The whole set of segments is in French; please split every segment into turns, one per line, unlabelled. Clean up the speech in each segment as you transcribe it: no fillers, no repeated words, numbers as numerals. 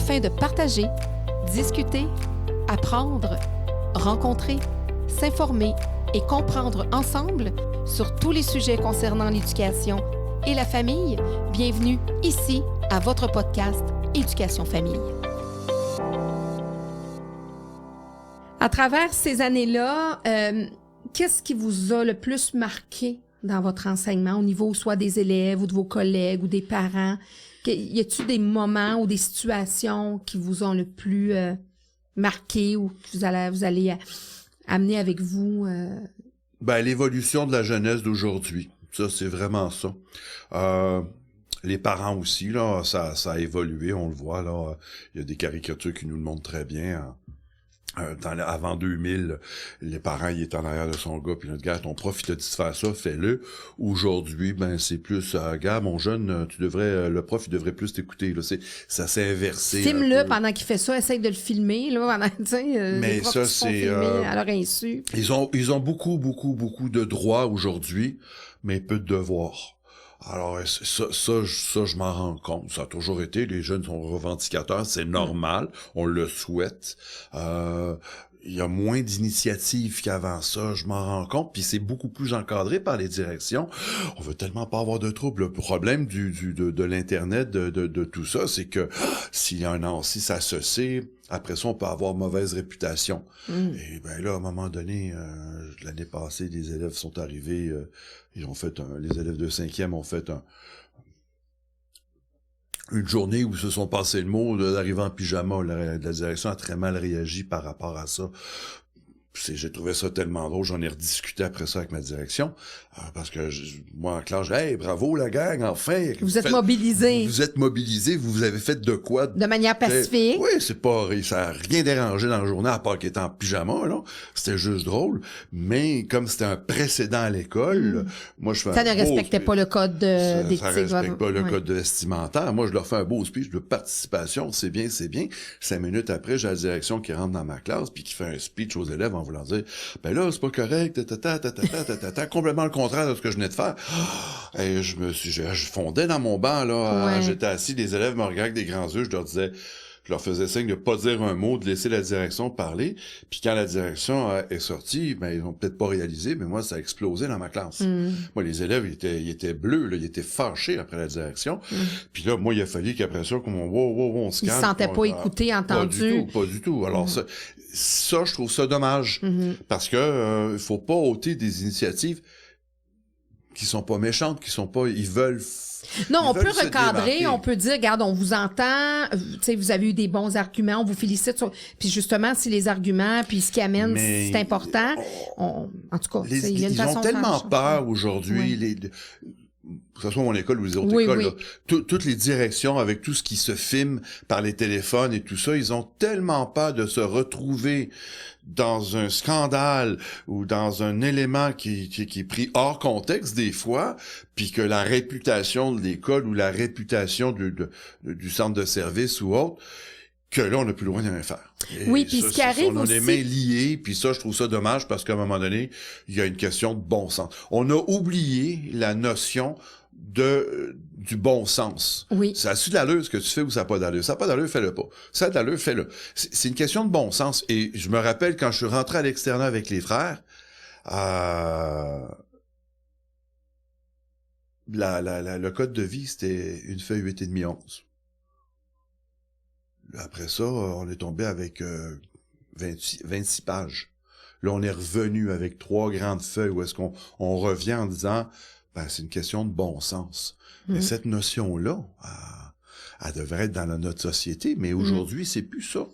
afin de partager, discuter, apprendre, rencontrer, s'informer et comprendre ensemble sur tous les sujets concernant l'éducation et la famille. Bienvenue ici à votre podcast Éducation Famille. À travers ces années-là, qu'est-ce qui vous a le plus marqué dans votre enseignement au niveau soit des élèves ou de vos collègues ou des parents? Y a-t-il des moments ou des situations qui vous ont le plus marqué ou que vous allez amener avec vous?
L'évolution de la jeunesse d'aujourd'hui, ça, c'est vraiment ça. Les parents aussi, là, ça a évolué, on le voit, là. Il y a des caricatures qui nous le montrent très bien. Avant 2000, les parents, ils étaient en arrière de son gars, puis notre gars, ton prof, il t'a dit de faire ça, fais-le. Aujourd'hui, c'est plus, gars, mon jeune, le prof, il devrait plus t'écouter, là. Ça s'est inversé.
Filme-le pendant qu'il fait ça, essaye de le filmer, là, pendant, tu sais,
mais ça, c'est,
à leur insu.
Ils ont beaucoup de droits aujourd'hui, mais peu de devoirs. Alors, ça, je m'en rends compte. Ça a toujours été, les jeunes sont revendicateurs, c'est normal, on le souhaite. Il y a moins d'initiatives qu'avant ça, je m'en rends compte, puis c'est beaucoup plus encadré par les directions. On veut tellement pas avoir de troubles. Le problème de l'Internet, de tout ça, c'est que si ça se sait, après ça, on peut avoir mauvaise réputation. Et là, à un moment donné, l'année passée, des élèves sont arrivés, les élèves de 5e ont fait une journée où ils se sont passés le mot d'arriver en pyjama. La direction a très mal réagi par rapport à ça. J'ai trouvé ça tellement drôle, j'en ai rediscuté après ça avec ma direction, parce que moi en classe, hey, bravo la gang, enfin!
Vous êtes mobilisés.
Vous êtes mobilisés, vous avez fait de quoi?
De manière pacifique.
Oui, ça a rien dérangé dans la journée, à part qu'il était en pyjama, là. C'était juste drôle. Mais comme c'était un précédent à l'école, moi je fais
ça ne respectait pas le code d'éthique.
Ça respecte pas le code vestimentaire. Moi, je leur fais un beau speech de participation, c'est bien. 5 minutes après, j'ai la direction qui rentre dans ma classe, puis qui fait un speech aux élèves en voulant dire, là, c'est pas correct, complètement le contraire de ce que je venais de faire. Et je fondais dans mon banc, là, j'étais assis, les élèves me regardaient avec des grands yeux, je leur faisais signe de pas dire un mot, de laisser la direction parler, puis quand la direction est sortie, ils ont peut-être pas réalisé, mais moi, ça a explosé dans ma classe. Moi, les élèves, ils étaient bleus, là, ils étent fâchés après la direction, puis là, moi, il a fallu qu'après ça, on se calme.
Ils se sentaient pas écoutés, entendus.
Pas du tout. Alors, ça, je trouve ça dommage, parce que il faut pas ôter des initiatives qui sont pas méchantes, ils veulent...
Non, on peut recadrer, on peut dire, regarde, on vous entend, vous avez eu des bons arguments, on vous félicite. Puis justement, si les arguments, puis ce qui amène, c'est important, en tout cas, il y a une façon de faire.
Ils ont tellement peur aujourd'hui, que ce soit mon école ou les autres écoles, là, toutes les directions avec tout ce qui se filme par les téléphones et tout ça, ils ont tellement peur de se retrouver dans un scandale ou dans un élément qui est pris hors contexte des fois, puis que la réputation de l'école ou la réputation du centre de service ou autre, que là, on n'a plus le droit de rien faire.
Et puis ce qui arrive aussi...
On a les mains liées, puis ça, je trouve ça dommage parce qu'à un moment donné, il y a une question de bon sens. On a oublié la notion du bon sens.
Oui.
Ça a-tu de l'allure ce que tu fais ou ça n'a pas d'allure? Ça n'a pas d'allure, fais-le pas. Ça a de l'allure, fais-le. C'est une question de bon sens. Et je me rappelle quand je suis rentré à l'externat avec les frères, le code de vie, c'était une feuille 8,5 11. Après ça, on est tombé avec 26 pages. Là, on est revenu avec 3 grandes feuilles où est-ce qu'on revient en disant, c'est une question de bon sens. Mais cette notion-là, elle devrait être dans notre société, mais aujourd'hui, c'est plus ça.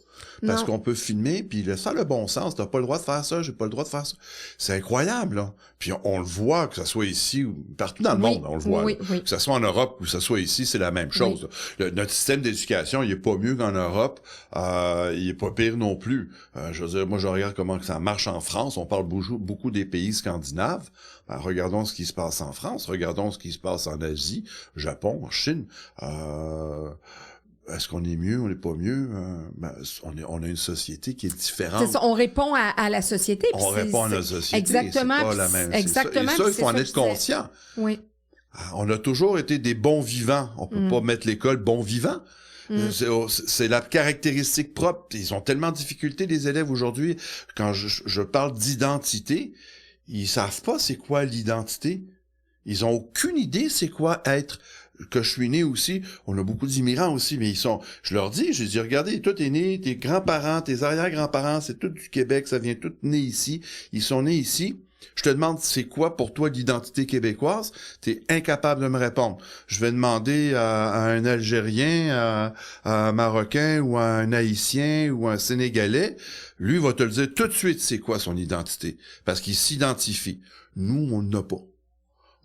Parce qu'on peut filmer, puis ça le bon sens. T'as pas le droit de faire ça, j'ai pas le droit de faire ça. C'est incroyable, là. Puis on le voit, que ça soit ici ou partout dans le monde, on le voit. Que ça soit en Europe ou que ça soit ici, c'est la même chose. Notre système d'éducation, il est pas mieux qu'en Europe. Il est pas pire non plus. Je veux dire, moi, je regarde comment ça marche en France. On parle beaucoup des pays scandinaves. Regardons ce qui se passe en France. Regardons ce qui se passe en Asie, Japon, en Chine. Est-ce qu'on est mieux, on n'est pas mieux? On a une société qui est différente.
C'est ça, on répond à la société.
On répond à la société.
Exactement.
C'est pas la même.
Exactement.
Et ça, il faut en être conscient.
Oui.
On a toujours été des bons vivants. On peut pas mettre l'école bon vivant. C'est la caractéristique propre. Ils ont tellement de difficultés, les élèves, aujourd'hui. Quand je parle d'identité, ils savent pas c'est quoi l'identité. Ils ont aucune idée c'est quoi être... Que je suis né aussi, on a beaucoup d'immigrants aussi, mais je leur dis, j'ai dit, regardez, toi t'es né, tes grands-parents, tes arrière-grands-parents, c'est tout du Québec, ça vient tout né ici, ils sont nés ici. Je te demande, c'est quoi pour toi l'identité québécoise? T'es incapable de me répondre. Je vais demander à un Algérien, à un Marocain, ou à un Haïtien, ou à un Sénégalais, lui va te le dire tout de suite c'est quoi son identité, parce qu'il s'identifie. Nous, on n'a pas.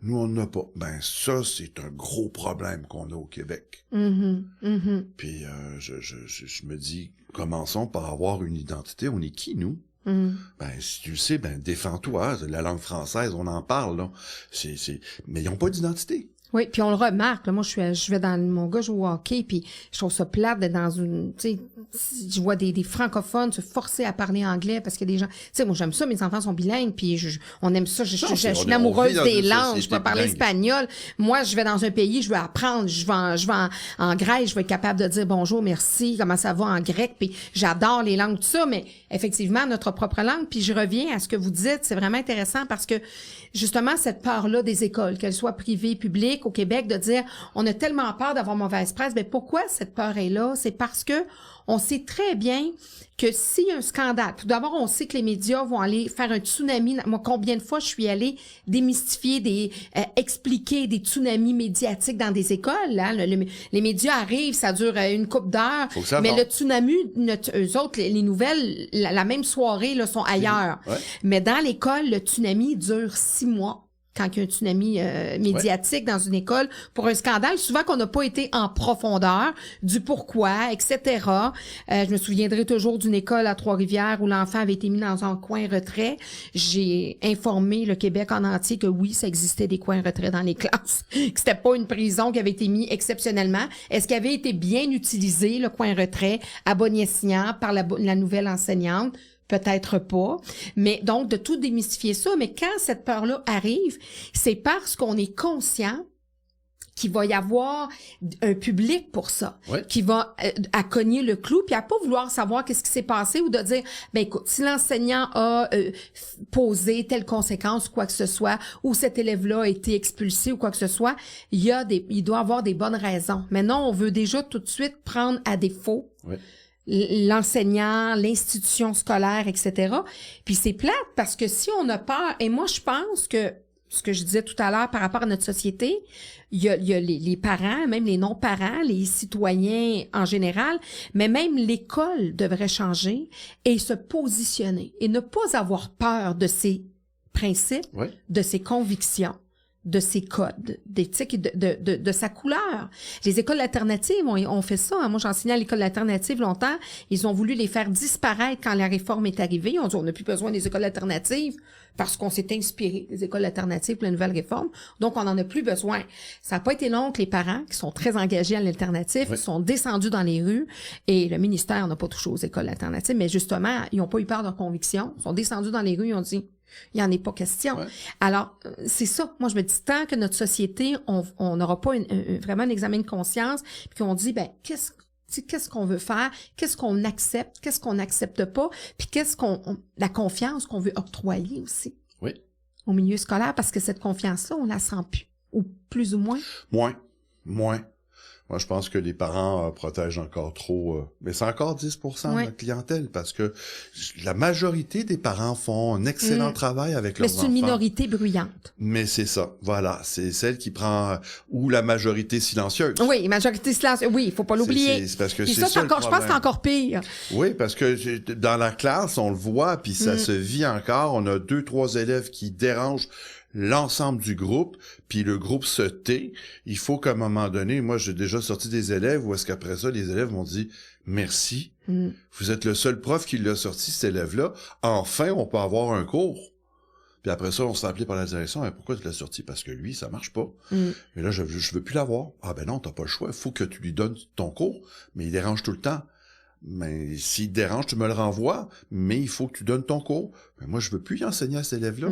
Nous, on n'a pas. Ben, ça, c'est un gros problème qu'on a au Québec. Puis, je me dis, commençons par avoir une identité. On est qui, nous? Ben, si tu le sais, ben, défends-toi. La langue française, on en parle, là. Mais ils n'ont pas d'identité.
Oui, puis on le remarque. Là, moi, je vais dans mon gars joue au hockey, puis je trouve ça plate d'être dans une... Tu sais, je vois des francophones se forcer à parler anglais parce qu'il y a des gens... Tu sais, moi, j'aime ça, mes enfants sont bilingues, puis on aime ça. Je suis amoureuse des langues, je peux parler espagnol. Moi, je vais dans un pays, je veux apprendre. Je vais en Grèce, je vais être capable de dire bonjour, merci, comment ça va en grec, puis j'adore les langues, tout ça, mais effectivement, notre propre langue. Puis je reviens à ce que vous dites, c'est vraiment intéressant parce que justement, cette peur-là des écoles, qu'elles soient privées, publiques, au Québec, de dire, on a tellement peur d'avoir mauvaise presse. Mais pourquoi cette peur est là? C'est parce que on sait très bien que s'il y a un scandale, tout d'abord, on sait que les médias vont aller faire un tsunami. Moi, combien de fois je suis allée démystifier, expliquer des tsunamis médiatiques dans des écoles. Hein? Les médias arrivent, ça dure une couple d'heures. Mais le tsunami, eux autres, les nouvelles, la même soirée, là, sont ailleurs. Ouais. Mais dans l'école, le tsunami dure 6 mois. Quand il y a un tsunami médiatique dans une école pour un scandale, souvent qu'on n'a pas été en profondeur du pourquoi, etc. Je me souviendrai toujours d'une école à Trois-Rivières où l'enfant avait été mis dans un coin retrait. J'ai informé le Québec en entier que oui, ça existait des coins retraits dans les classes, que c'était pas une prison qui avait été mis exceptionnellement. Est-ce qu'il avait été bien utilisé, le coin retrait, à bon-escient par la nouvelle enseignante? Peut-être pas, mais donc de tout démystifier ça. Mais quand cette peur-là arrive, c'est parce qu'on est conscient qu'il va y avoir un public pour ça, qui va à cogner le clou, puis à pas vouloir savoir qu'est-ce qui s'est passé ou de dire, ben écoute, si l'enseignant a posé telle conséquence, quoi que ce soit, ou cet élève-là a été expulsé ou quoi que ce soit, il doit avoir des bonnes raisons. Mais non, on veut déjà tout de suite prendre à défaut. L'enseignant, l'institution scolaire, etc. Puis c'est plate parce que si on a peur, et moi je pense que ce que je disais tout à l'heure par rapport à notre société, il y a les parents, même les non-parents, les citoyens en général, mais même l'école devrait changer et se positionner et ne pas avoir peur de ses principes, de ses convictions, de ses codes d'éthique et de sa couleur. Les écoles alternatives ont fait ça. Moi, j'enseignais à l'école alternative longtemps. Ils ont voulu les faire disparaître quand la réforme est arrivée. On dit, on n'a plus besoin des écoles alternatives parce qu'on s'est inspiré des écoles alternatives pour la nouvelle réforme. Donc, on n'en a plus besoin. Ça n'a pas été long que les parents, qui sont très engagés à l'alternative, sont descendus dans les rues et le ministère n'a pas touché aux écoles alternatives, mais justement, ils n'ont pas eu peur de leurs convictions. Ils sont descendus dans les rues, ils ont dit, il n'y en est pas question. Alors, c'est ça. Moi, je me dis, tant que notre société, on n'aura pas vraiment un examen de conscience, puis qu'on dit, ben, qu'est-ce qu'on veut faire, qu'est-ce qu'on accepte, qu'est-ce qu'on n'accepte pas, puis la confiance qu'on veut octroyer aussi. Au milieu scolaire, parce que cette confiance-là, on la sent plus, ou plus ou moins.
Moins. Moi, je pense que les parents protègent encore trop, mais c'est encore 10% de notre clientèle, parce que la majorité des parents font un excellent travail avec leurs enfants.
Mais c'est une minorité bruyante.
Mais c'est ça, voilà, c'est celle qui prend, ou la majorité silencieuse.
Oui, majorité silencieuse, oui, il faut pas l'oublier.
C'est parce que
puis
c'est ça
encore, je pense que c'est encore pire.
Oui, parce que dans la classe, on le voit, puis ça se vit encore, on a 2-3 élèves qui dérangent l'ensemble du groupe, puis le groupe se tait. Il faut qu'à un moment donné, moi j'ai déjà sorti des élèves où est-ce qu'après ça, les élèves m'ont dit « Merci, vous êtes le seul prof qui l'a sorti, cet élève-là. Enfin, on peut avoir un cours. » Puis après ça, on s'est appelé par la direction « Pourquoi tu l'as sorti? » Parce que lui, ça marche pas. Mais là, je veux plus l'avoir. « Ah ben non, t'as pas le choix. Il faut que tu lui donnes ton cours. » Mais il dérange tout le temps. Mais s'il te dérange, tu me le renvoies. Mais il faut que tu donnes ton cours. Mais moi, je veux plus y enseigner à cet élève-là.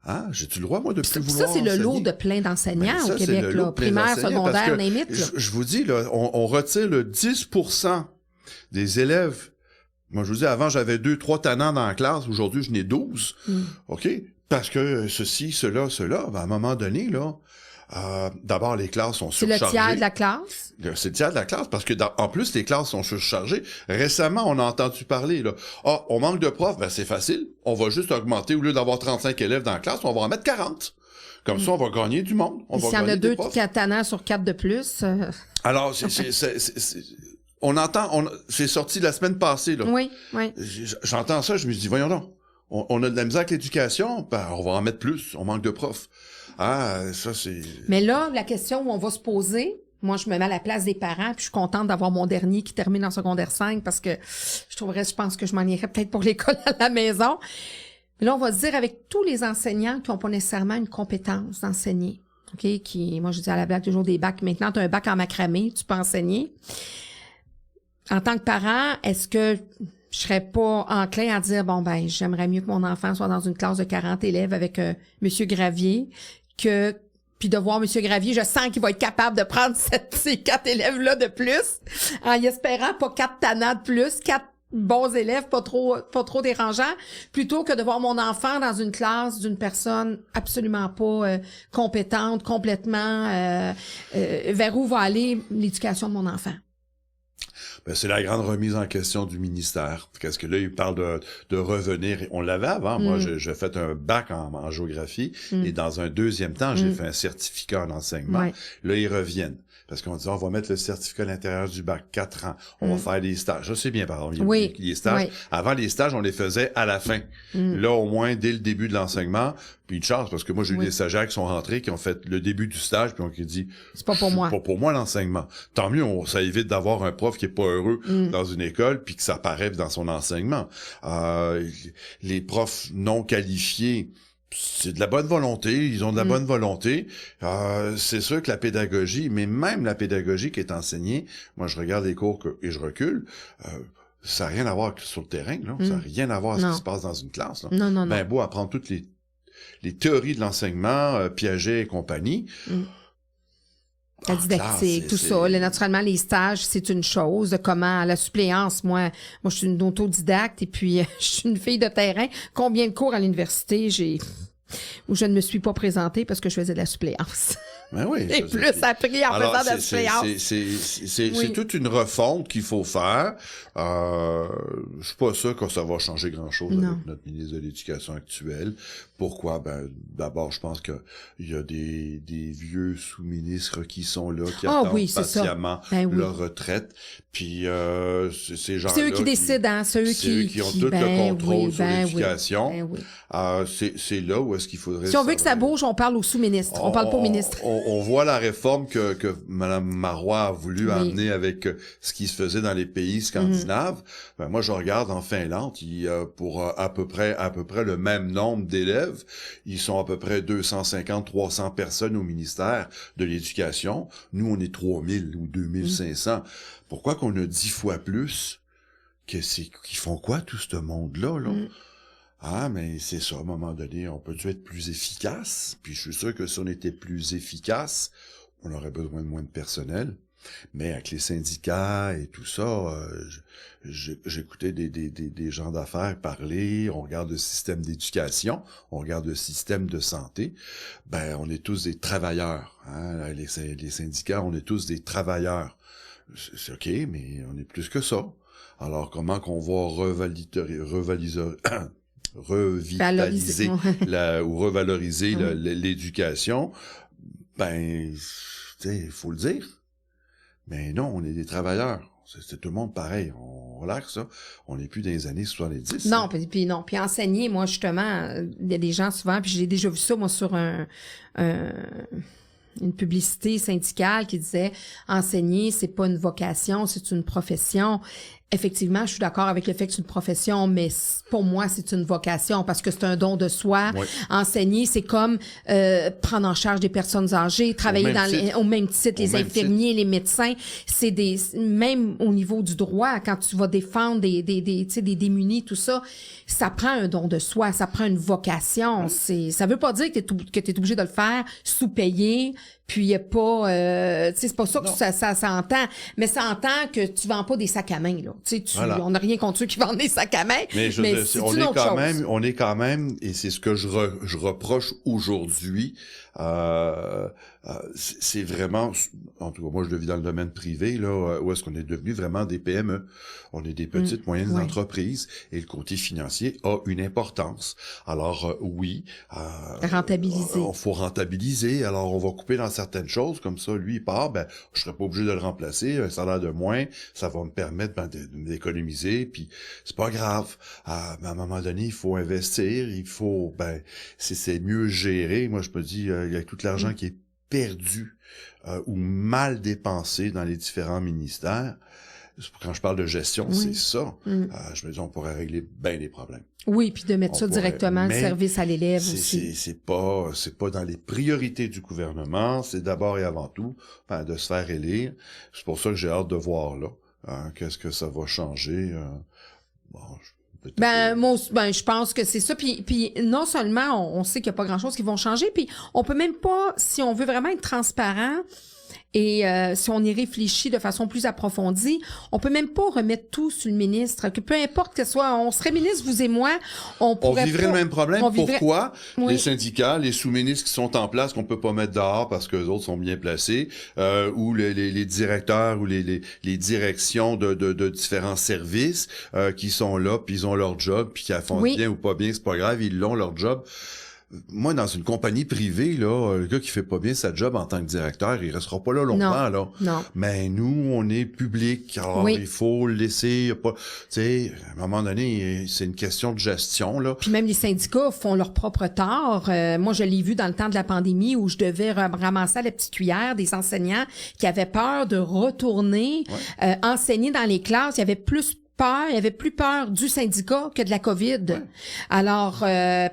Ah, j'ai-tu le droit, moi, de plus
Ça,
vouloir
c'est le lot
enseigner?
de plein d'enseignants
Ben, ça,
au
c'est
Québec,
le lot
là.
de plein
Primaire,
d'enseignants, parce
secondaire,
que
name it, là.
je vous dis, là, on retire le 10% des élèves. Moi, je vous dis, avant, j'avais 2-3 tannants dans la classe. Aujourd'hui, je n'ai 12. OK? Parce que ceci, cela, ben, à un moment donné, là, d'abord, les classes sont
C'est le
surchargées.
tiers de la classe.
C'est le tiers de la classe, parce que en plus, les classes sont surchargées. Récemment, on a entendu parler, là. Ah, on manque de profs, ben c'est facile. On va juste augmenter, au lieu d'avoir 35 élèves dans la classe, on va en mettre 40. Comme ça, on va gagner du monde. On va
S'il y en a
gagner des
2
profs.
tannants sur 4 de plus.
Alors, on entend, c'est sorti la semaine passée, là.
Oui.
J'entends ça, je me dis, voyons donc. On a de la misère avec l'éducation, ben, on va en mettre plus. On manque de profs. Ah, ça, c'est...
Mais là, la question où on va se poser, moi, je me mets à la place des parents, puis je suis contente d'avoir mon dernier qui termine en secondaire 5 parce que je pense que je m'en irais peut-être pour l'école à la maison. Mais là, on va se dire avec tous les enseignants qui n'ont pas nécessairement une compétence d'enseigner. OK? Moi, je dis à la blague toujours des bacs. Maintenant, tu as un bac en macramé, tu peux enseigner. En tant que parent, est-ce que je serais pas enclin à dire, bon, ben, j'aimerais mieux que mon enfant soit dans une classe de 40 élèves avec Monsieur Gravier puis de voir Monsieur Gravier, je sens qu'il va être capable de prendre ces 4 élèves-là de plus, en y espérant pas 4 tannants de plus, 4 bons élèves, pas trop dérangeants, plutôt que de voir mon enfant dans une classe d'une personne absolument pas compétente, complètement vers où va aller l'éducation de mon enfant.
Ben, c'est la grande remise en question du ministère. Parce que là, il parle de revenir. On l'avait avant. Moi, j'ai fait un bac en géographie. Et dans un deuxième temps, j'ai fait un certificat en enseignement.
Ouais.
Là, ils reviennent. Parce qu'on dit, on va mettre le certificat à l'intérieur du bac, 4 ans. On va faire des stages. Ça, c'est bien, par exemple.
Oui.
Les stages.
Oui.
Avant, les stages, on les faisait à la fin. Là, au moins, dès le début de l'enseignement. Puis une chance, parce que moi, j'ai eu des stagiaires qui sont rentrés, qui ont fait le début du stage, puis qui ont dit,
c'est pas pour moi.
C'est pas pour moi, l'enseignement. Tant mieux, ça évite d'avoir un prof qui est pas heureux dans une école, puis que ça paraît dans son enseignement. Les profs non qualifiés, c'est de la bonne volonté, ils ont de la bonne volonté. C'est sûr que la pédagogie, mais même la pédagogie qui est enseignée, moi je regarde les cours et je recule, ça n'a rien à voir sur le terrain, là. Ça n'a rien à voir avec ce qui se passe dans une classe. Là.
Non.
Ben beau apprendre toutes les théories de l'enseignement, Piaget et compagnie.
La didactique, tout ça. Là, naturellement, les stages, c'est une chose. Comment la suppléance, moi, je suis une autodidacte et puis je suis une fille de terrain. Combien de cours à l'université où je ne me suis pas présentée parce que je faisais de la suppléance.
Ben oui.
Et plus appris en faisant de la suppléance.
C'est toute une refonte qu'il faut faire. Je suis pas sûr que ça va changer grand-chose avec notre ministre de l'Éducation actuel. Pourquoi? Ben, d'abord, je pense que il y a des vieux sous-ministres qui sont là, qui attendent patiemment leur retraite. Puis, ces gens-là.
C'est eux qui décident, hein. C'est eux qui
ont tout le contrôle sur l'éducation. C'est là où est-ce qu'il faudrait...
Si on veut que ça bouge, on parle au sous-ministre. On parle pas au ministre.
On voit la réforme que Mme Marois a voulu amener avec ce qui se faisait dans les pays scandinaves. Ben, moi, je regarde en Finlande, pour à peu près le même nombre d'élèves, ils sont à peu près 250-300 personnes au ministère de l'Éducation. Nous, on est 3000 ou 2500. Pourquoi qu'on a 10 fois plus? Qu'ils font quoi, tout ce monde-là, là? Ah, mais c'est ça, à un moment donné, on peut-tu être plus efficace? Puis je suis sûr que si on était plus efficace, on aurait besoin de moins de personnel. Mais avec les syndicats et tout ça, j'écoutais des gens d'affaires parler, on regarde le système d'éducation, on regarde le système de santé, ben on est tous des travailleurs. Hein? Les syndicats, on est tous des travailleurs. C'est OK, mais on est plus que ça. Alors comment qu'on va revitaliser ou revaloriser l'éducation, ben, tu sais, il faut le dire. Mais non, on est des travailleurs. C'est tout le monde pareil. On relaxe ça. On n'est plus dans les années 70.
Non, puis non. Puis enseigner, moi, justement, il y a des gens souvent, puis j'ai déjà vu ça, moi, sur une publicité syndicale qui disait enseigner, c'est pas une vocation, c'est une profession. Effectivement, je suis d'accord avec le fait que c'est une profession, mais pour moi, c'est une vocation parce que c'est un don de soi.
Oui.
Enseigner, c'est comme prendre en charge des personnes âgées, travailler au même titre, les infirmiers, les médecins. C'est même au niveau du droit, quand tu vas défendre des démunis, tout ça, ça prend un don de soi, ça prend une vocation. Ça veut pas dire que t'es obligé de le faire sous-payé. Puis il y a pas, c'est pas ça que ça s'entend, mais ça entend que tu vends pas des sacs à main là. On n'a rien contre ceux qui vendent des sacs à main, mais
on est quand même, et c'est ce que je reproche aujourd'hui. C'est vraiment, en tout cas, moi je le vis dans le domaine privé là, où est-ce qu'on est devenu vraiment des PME. On est des petites moyennes entreprises et le côté financier a une importance. Alors oui,
rentabiliser.
Faut rentabiliser. Alors on va couper dans certaines choses comme ça. Lui il part, ben je serai pas obligé de le remplacer. Un salaire de moins, ça va me permettre d'économiser. Puis c'est pas grave. Mais à un moment donné, il faut investir. Il faut, c'est mieux gérer. Moi je me dis, il y a tout l'argent qui est perdu ou mal dépensé dans les différents ministères. Quand je parle de gestion, c'est ça. Je me dis, on pourrait régler bien des problèmes.
Oui, puis de mettre directement le service à l'élève aussi.
C'est pas dans les priorités du gouvernement. C'est d'abord et avant tout de se faire élire. C'est pour ça que j'ai hâte de voir là. Qu'est-ce que ça va changer.
Je pense que c'est ça. Puis non seulement on sait qu'il n'y a pas grand-chose qui vont changer, puis on peut même pas, si on veut vraiment être transparent, et si on y réfléchit de façon plus approfondie, on peut même pas remettre tout sur le ministre. Que peu importe que ce soit, on serait ministre, vous et moi, on
vivrait le même problème. Pourquoi les syndicats, les sous-ministres qui sont en place, qu'on peut pas mettre dehors parce que les autres sont bien placés, ou les directeurs ou les directions de différents services qui sont là, puis ils ont leur job, puis qu'ils font bien ou pas bien, c'est pas grave, ils l'ont leur job. Moi, dans une compagnie privée, là, le gars qui fait pas bien sa job en tant que directeur, il restera pas là longtemps, là.
Non.
Mais nous, on est public, alors il faut le laisser, tu sais, à un moment donné, c'est une question de gestion, là.
Puis même les syndicats font leur propre tort. Moi, je l'ai vu dans le temps de la pandémie où je devais ramasser à la petite cuillère des enseignants qui avaient peur de retourner enseigner dans les classes. Il y avait plus peur du syndicat que de la COVID. Ouais. Alors,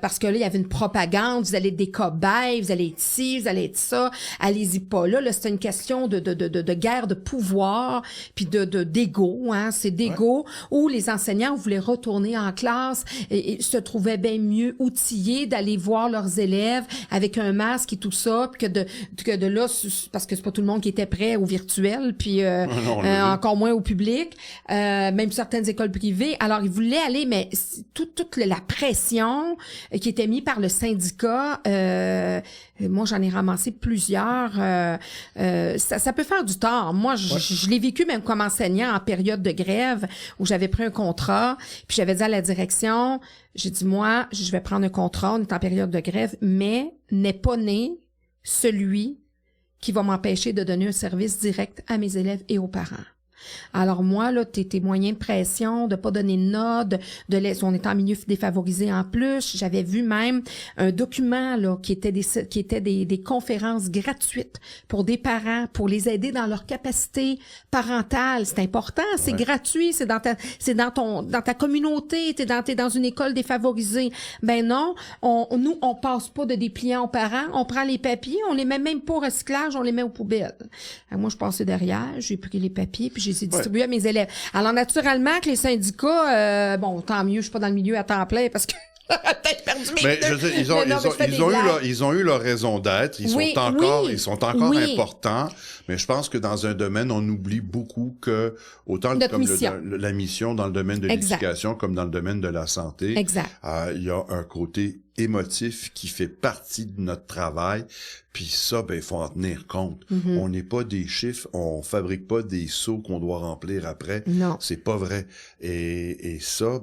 parce que là, il y avait une propagande, vous allez être des cobayes, vous allez être ci, vous allez être ça, allez-y pas là. Là, c'est une question de guerre de pouvoir, puis d'égo, c'est d'égo, où les enseignants voulaient retourner en classe et se trouvaient bien mieux outillés d'aller voir leurs élèves avec un masque et tout ça, puis que de là, parce que c'est pas tout le monde qui était prêt au virtuel, puis encore moins au public, même certaines écoles privées. Alors, ils voulaient aller, mais toute la pression qui était mise par le syndicat, moi, j'en ai ramassé plusieurs. Ça peut faire du tort. Moi, je l'ai vécu même comme enseignant en période de grève où j'avais pris un contrat, puis j'avais dit à la direction, j'ai dit, moi, je vais prendre un contrat, on est en période de grève, mais n'est pas né celui qui va m'empêcher de donner un service direct à mes élèves et aux parents. Alors moi, là, tes moyens de pression, de pas donner de notes, on est en milieu défavorisé en plus. J'avais vu même un document là qui était des conférences gratuites pour des parents, pour les aider dans leur capacité parentale. C'est important, c'est gratuit, c'est dans ta communauté, t'es dans une école défavorisée. Ben non, on passe pas de dépliants aux parents, on prend les papiers, on les met même pas au recyclage, on les met aux poubelles. Alors moi, je passais derrière, j'ai pris les papiers puis j'ai distribué à mes élèves. Alors, naturellement, que les syndicats, tant mieux, je suis pas dans le milieu à temps plein parce que j'aurais peut-être perdu mes
ils ont eu leur raison d'être. Ils sont encore importants. Mais je pense que dans un domaine, on oublie beaucoup que, autant comme la mission dans le domaine de l'éducation comme dans le domaine de la santé, il y a un côté émotif qui fait partie de notre travail. Puis ça, il faut en tenir compte. Mm-hmm. On n'est pas des chiffres, on fabrique pas des seaux qu'on doit remplir après.
Non.
C'est pas vrai. Et ça,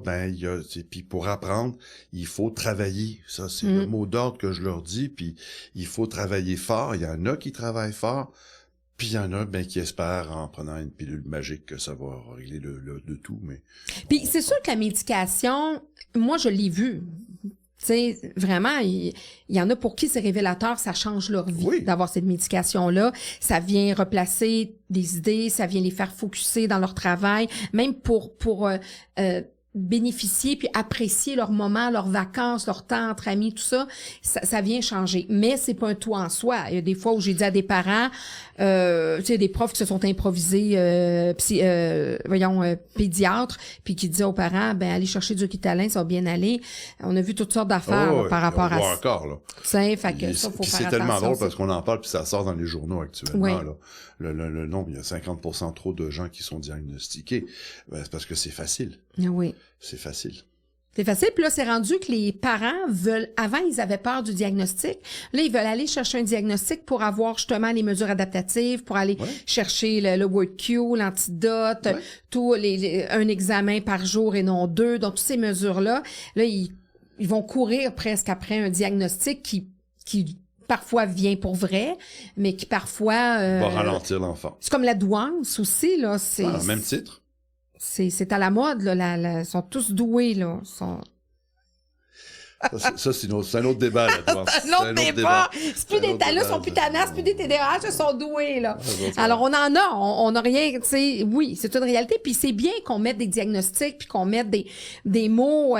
puis pour apprendre, il faut travailler. Ça, c'est le mot d'ordre que je leur dis. Puis il faut travailler fort. Il y en a qui travaillent fort. Puis il y en a qui espèrent, en prenant une pilule magique, que ça va régler le tout. Mais
puis c'est sûr que la médication, moi, je l'ai vu. Tu sais, vraiment, il y en a pour qui c'est révélateur, ça change leur vie
Oui.
d'avoir cette médication-là. Ça vient replacer des idées, ça vient les faire focusser dans leur travail, même pour bénéficier puis apprécier leurs moments, leurs vacances, leur temps entre amis, tout ça, ça vient changer. Mais c'est pas un tout en soi. Il y a des fois où j'ai dit à des parents, tu sais, des profs qui se sont improvisés, pédiatres, puis qui disaient aux parents, ben allez chercher du Ritalin, ça va bien aller. On a vu toutes sortes d'affaires là, par rapport à ça.
Encore, là.
Tu sais, fait que ça, faut
Puis
faire
c'est tellement
attention,
drôle
ça.
parce qu'on en parle puis ça sort dans les journaux actuellement.
Oui.
Là. Le nombre, il y a 50% trop de gens qui sont diagnostiqués. Ben, c'est parce que c'est facile.
Oui.
C'est facile.
C'est facile. Puis là, c'est rendu que les parents veulent... Avant, ils avaient peur du diagnostic. Là, ils veulent aller chercher un diagnostic pour avoir justement les mesures adaptatives, pour aller chercher le WordQ, l'antidote, tout un examen par jour et non 2. Donc, toutes ces mesures-là, là, ils vont courir presque après un diagnostic qui parfois vient pour vrai, mais qui parfois...
Va ralentir l'enfant.
C'est comme la douance aussi, là.
Même titre.
C'est à la mode, là. Ils sont tous doués, là.
Ça, c'est un autre débat, là.
C'est un autre débat. C'est plus des talus, sont plus tannants, c'est plus des TDAH, ils sont doués, là. Alors, on en a, on a rien, tu sais, oui, c'est une réalité, puis c'est bien qu'on mette des diagnostics, puis qu'on mette des mots,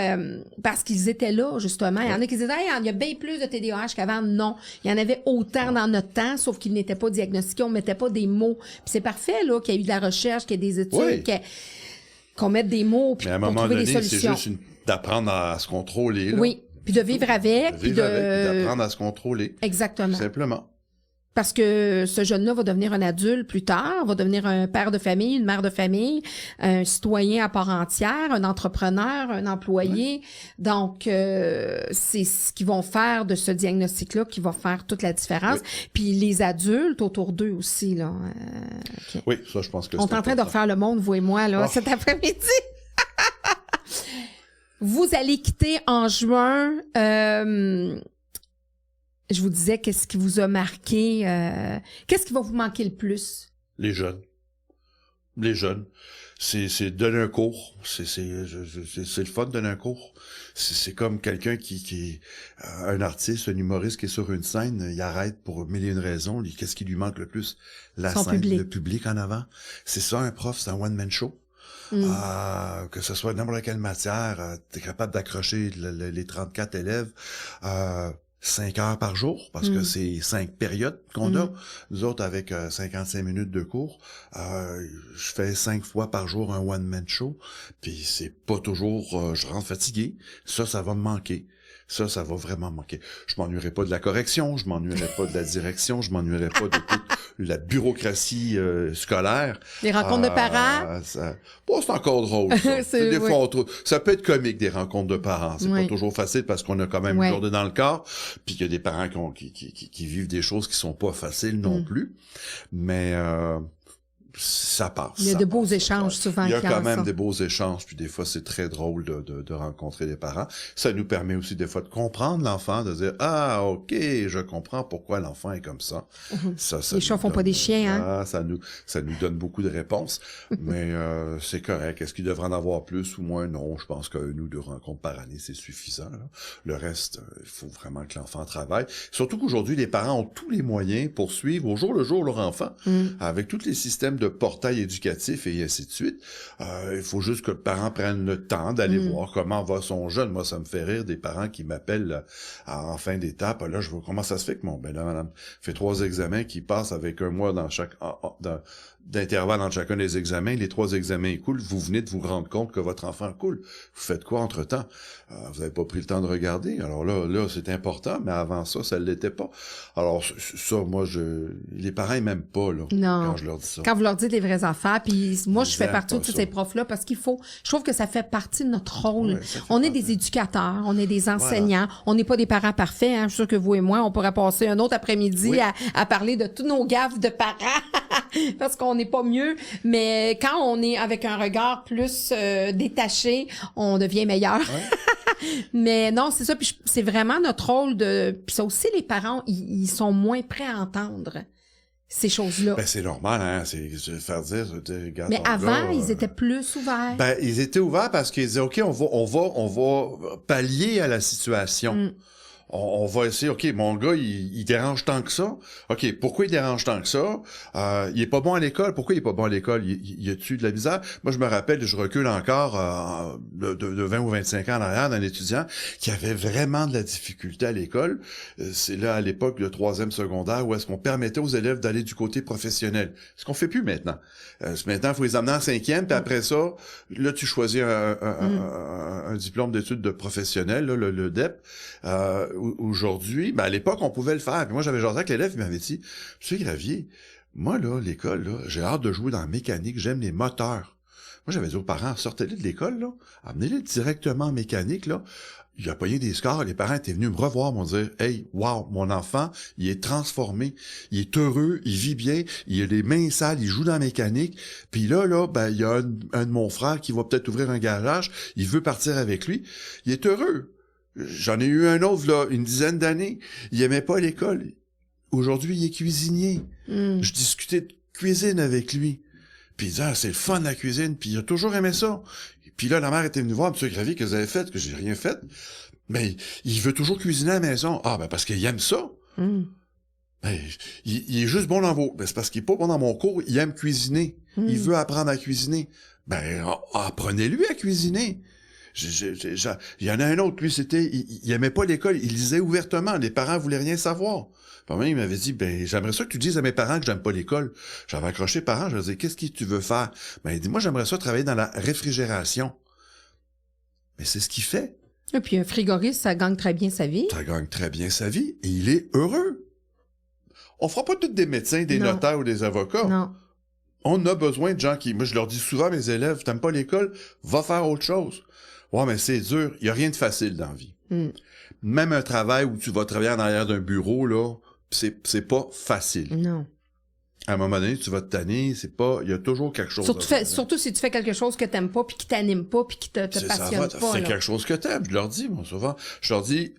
parce qu'ils étaient là, justement. Il y en a qui disaient, hey, il y a bien plus de TDAH qu'avant. Non. Il y en avait autant dans notre temps, sauf qu'ils n'étaient pas diagnostiqués, on mettait pas des mots. Puis c'est parfait, là, qu'il y a eu de la recherche, qu'il y ait des études, qu'on mette des mots, puis qu'on trouve des solutions.
C'est juste d'apprendre à se contrôler, là.
Oui. Puis de vivre avec.
Puis d'apprendre à se contrôler.
Exactement.
Tout simplement.
Parce que ce jeune-là va devenir un adulte plus tard, va devenir un père de famille, une mère de famille, un citoyen à part entière, un entrepreneur, un employé. Donc, c'est ce qu'ils vont faire de ce diagnostic-là qui va faire toute la différence. Oui. Puis les adultes autour d'eux aussi, là. Okay.
Oui, ça, je pense que c'est
On est en train de refaire le monde, vous et moi, là, cet après-midi. Vous allez quitter en juin. Je vous disais, qu'est-ce qui vous a marqué? Qu'est-ce qui va vous manquer le plus?
Les jeunes. Les jeunes. C'est donner un cours. C'est le fun de donner un cours. C'est comme quelqu'un qui un artiste, un humoriste qui est sur une scène, il arrête pour mille et une raisons. Qu'est-ce qui lui manque le plus? La
Son
scène,
public.
le public en avant. C'est ça, un prof, c'est un one-man show. Que ce soit n'importe quelle matière, t'es capable d'accrocher les 34 élèves 5 heures par jour, parce que c'est 5 périodes qu'on a. Nous autres, avec 55 minutes de cours, je fais 5 fois par jour un one-man show, puis c'est pas toujours... je rentre fatigué. Ça va me manquer. Ça va vraiment manquer. Je m'ennuierai pas de la correction, je m'ennuierai pas de la direction, je m'ennuierai pas de toute la bureaucratie scolaire.
Les rencontres de parents.
C'est encore drôle, ça. Des fois, ça peut être comique, des rencontres de parents. C'est pas toujours facile parce qu'on a quand même une journée dans le corps, puis qu'il y a des parents qui vivent des choses qui sont pas faciles non plus. Mais ça passe.
Il y a de beaux échanges souvent.
Il y a quand même des beaux échanges, puis des fois c'est très drôle de rencontrer des parents. Ça nous permet aussi des fois de comprendre l'enfant, de dire ah ok, je comprends pourquoi l'enfant est comme ça. Ça
les chats font pas des chiens, hein.
Ça nous donne beaucoup de réponses, mais c'est correct. Est-ce qu'il devrait en avoir plus ou moins? Non, je pense qu'une ou deux rencontres par année c'est suffisant. Là. Le reste, il faut vraiment que l'enfant travaille. Surtout qu'aujourd'hui les parents ont tous les moyens pour suivre au jour le jour leur enfant, avec tous les systèmes de portail éducatif et ainsi de suite. Il faut juste que le parent prenne le temps d'aller voir comment va son jeune. Moi, ça me fait rire des parents qui m'appellent en fin d'étape. Là, je vois comment ça se fait que là, madame fait 3 examens qui passent avec un mois dans chaque d'intervalle entre chacun des examens. Les 3 examens coulent. Vous venez de vous rendre compte que votre enfant coule. Vous faites quoi entre-temps? Vous n'avez pas pris le temps de regarder. Alors là, c'est important, mais avant ça l'était pas. Alors, ça, moi, les parents, ils m'aiment pas, là, quand je leur dis ça.
Quand vous leur dites les vraies affaires, puis moi, je fais partie de tous ces profs-là parce je trouve que ça fait partie de notre rôle. Ouais, on est des éducateurs, on est des enseignants, on n'est pas des parents parfaits, hein. Je suis sûre que vous et moi, on pourrait passer un autre après-midi à parler de tous nos gaffes de parents parce qu'on n'est pas mieux, mais quand on est avec un regard plus détaché, on devient meilleur. Ouais. Mais non, c'est ça, puis c'est vraiment notre rôle puis ça aussi, les parents, ils sont moins prêts à entendre. ces choses-là.
Ben, c'est normal, hein, c'est faire dire, regarde,
Mais
ton
avant,
gars,
ils étaient plus ouverts.
Ben, ils étaient ouverts parce qu'ils disaient, OK, on va pallier à la situation.
Mm.
On va essayer, OK, mon gars, il dérange tant que ça. OK, pourquoi il dérange tant que ça? Il est pas bon à l'école. Pourquoi il est pas bon à l'école? Il a-tu de la misère? Moi, je me rappelle, je recule encore de 20 ou 25 ans en arrière d'un étudiant qui avait vraiment de la difficulté à l'école. C'est là, à l'époque, le 3e secondaire, où est-ce qu'on permettait aux élèves d'aller du côté professionnel. Ce qu'on fait plus maintenant. Maintenant, il faut les amener en 5e, puis après ça, là, tu choisis un diplôme d'études de professionnel, là, le DEP. Aujourd'hui, ben à l'époque, on pouvait le faire. Puis moi, j'avais jasé avec l'élève, il m'avait dit, « Monsieur Gravier, moi, là, l'école, là, j'ai hâte de jouer dans la mécanique, j'aime les moteurs. » Moi, j'avais dit aux parents, sortez-les de l'école, là, amenez-les directement en mécanique, là. Il a pogné des scores, les parents étaient venus me revoir, m'ont dit, « Hey, wow, mon enfant, il est transformé, il est heureux, il vit bien, il a les mains sales, il joue dans la mécanique. » Puis là, ben, il y a un de mon frère qui va peut-être ouvrir un garage, il veut partir avec lui. Il est heureux. J'en ai eu un autre, là, une dizaine d'années. Il aimait pas l'école. Aujourd'hui, il est cuisinier. Je discutais de cuisine avec lui. Puis il disait, c'est le fun, la cuisine. Puis il a toujours aimé ça. Puis là, la mère était venue voir, M. Gravier, que vous avez fait, que j'ai rien fait. Mais il veut toujours cuisiner à la maison. Ah, ben parce qu'il aime ça. Ben, il est juste bon dans vos... Ben, c'est parce qu'il est pas bon dans mon cours, il aime cuisiner. Il veut apprendre à cuisiner. Ben, apprenez-lui à cuisiner. Il y en a un autre, lui, il aimait pas l'école, il lisait ouvertement, les parents voulaient rien savoir. Puis il m'avait dit, ben, j'aimerais ça que tu dises à mes parents que j'aime pas l'école. J'avais accroché les parents, je leur disais, qu'est-ce que tu veux faire? Ben, il dit, moi, j'aimerais ça travailler dans la réfrigération. Mais c'est ce qu'il fait.
Et puis un frigoriste, ça gagne très bien sa vie.
Ça gagne très bien sa vie, et il est heureux. On fera pas tous des médecins, des notaires ou des avocats.
Non.
On a besoin de gens moi, je leur dis souvent à mes élèves, t'aimes pas l'école, va faire autre chose. Ouais, mais c'est dur. Il y a rien de facile dans la vie. Même un travail où tu vas travailler en arrière d'un bureau, là, c'est pas facile.
Non.
À un moment donné, tu vas te tanner, il y a toujours quelque chose.
Surtout si tu fais quelque chose que t'aimes pas, puis qui t'anime pas, puis qui te passionne pas.
Fais quelque chose que t'aimes. Je leur dis, moi, souvent. Je leur dis,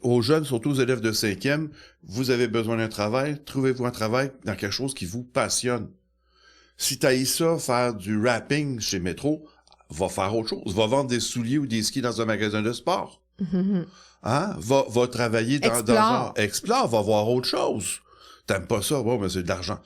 aux jeunes, surtout aux élèves de 5e, vous avez besoin d'un travail, trouvez-vous un travail dans quelque chose qui vous passionne. Si t'haïs ça, faire du rapping chez Métro, va faire autre chose. Va vendre des souliers ou des skis dans un magasin de sport. Hein? Va travailler Explore, va voir autre chose. T'aimes pas ça? Bon, mais c'est de l'argent.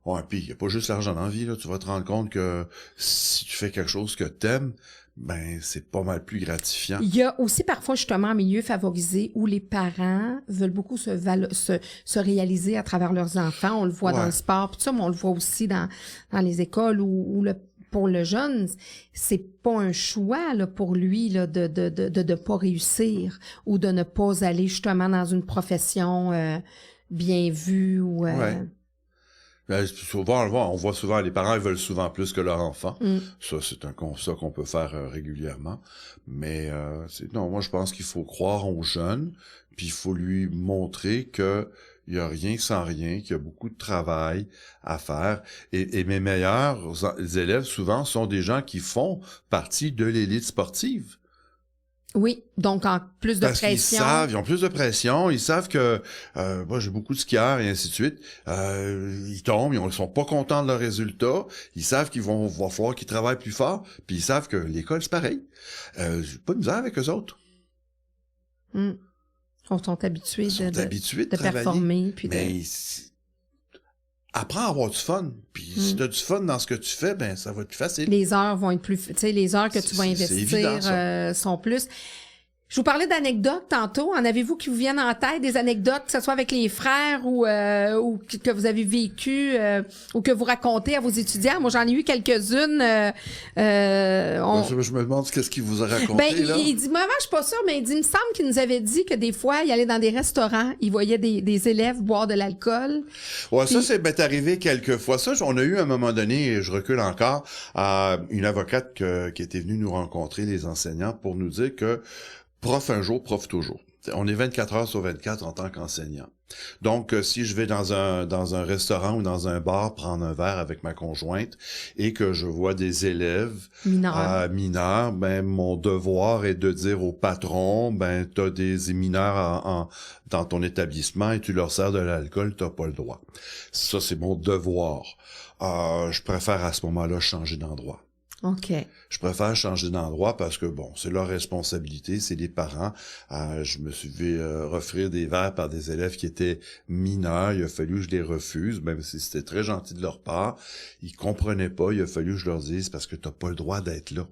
Ouais, puis il y a pas juste l'argent dans la vie, là. Tu vas te rendre compte que si tu fais quelque chose que t'aimes, ben, c'est pas mal plus gratifiant.
Il y a aussi parfois, justement, un milieu favorisé où les parents veulent beaucoup se réaliser à travers leurs enfants. On le voit dans le sport, puis ça, mais on le voit aussi dans les écoles où pour le jeune, c'est pas un choix là pour lui là de pas réussir ou de ne pas aller justement dans une profession bien vue ou
souvent on voit souvent les parents ils veulent souvent plus que leur enfant. Ça c'est un constat qu'on peut faire régulièrement, mais non, moi je pense qu'il faut croire aux jeunes, puis il faut lui montrer que il y a rien sans rien, qu'il y a beaucoup de travail à faire. Et mes meilleurs élèves, souvent, sont des gens qui font partie de l'élite sportive.
Oui, donc en plus de
Parce
pression.
Ils ont plus de pression, ils savent que moi j'ai beaucoup de skieurs et ainsi de suite. Ils tombent, ils sont pas contents de leurs résultats. Ils savent qu'il va falloir qu'ils travaillent plus fort, puis ils savent que l'école c'est pareil. J'ai pas de misère avec eux autres.
Ils sont habitués de performer. Puis
apprends à avoir du fun. Puis si tu as du fun dans ce que tu fais, ben ça va être plus facile.
Les heures vont être plus... Tu sais, les heures que tu vas investir sont plus... Je vous parlais d'anecdotes tantôt. En avez-vous qui vous viennent en tête, des anecdotes, que ce soit avec les frères ou que vous avez vécu ou que vous racontez à vos étudiants? Moi, j'en ai eu quelques-unes.
Je me demande qu'est-ce qu'il vous a raconté, là.
Il dit, moi, je suis pas sûre, mais il me semble qu'il nous avait dit que des fois, il allait dans des restaurants, il voyait des élèves boire de l'alcool.
Ouais, puis... ça, c'est arrivé quelques fois. Ça, on a eu à un moment donné, et je recule encore, une avocate qui était venue nous rencontrer, les enseignants, pour nous dire que prof un jour, prof toujours. on est 24 heures sur 24 en tant qu'enseignant. Donc, si je vais dans un restaurant ou dans un bar prendre un verre avec ma conjointe et que je vois des élèves mineurs, ben mon devoir est de dire au patron, ben t'as des mineurs dans ton établissement et tu leur sers de l'alcool, t'as pas le droit. Ça, c'est mon devoir. Je préfère à ce moment-là changer d'endroit.
OK.
Je préfère changer d'endroit parce que, bon, c'est leur responsabilité, c'est les parents. Je me suis fait offrir des verres par des élèves qui étaient mineurs. Il a fallu que je les refuse, même si c'était très gentil de leur part. Ils comprenaient pas. Il a fallu que je leur dise parce que t'as pas le droit d'être là.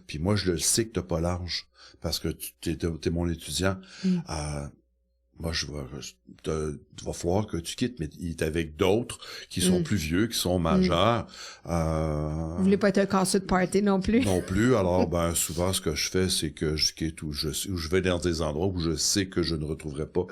Puis moi, je le sais que t'as pas l'âge parce que t'es mon étudiant. Moi, tu vas falloir que tu quittes, mais il est avec d'autres qui sont plus vieux, qui sont majeurs.
Vous voulez pas être un casseux de party non plus?
Non plus. Alors, ben, souvent, ce que je fais, c'est que je quitte où je vais dans des endroits où je sais que je ne retrouverai pas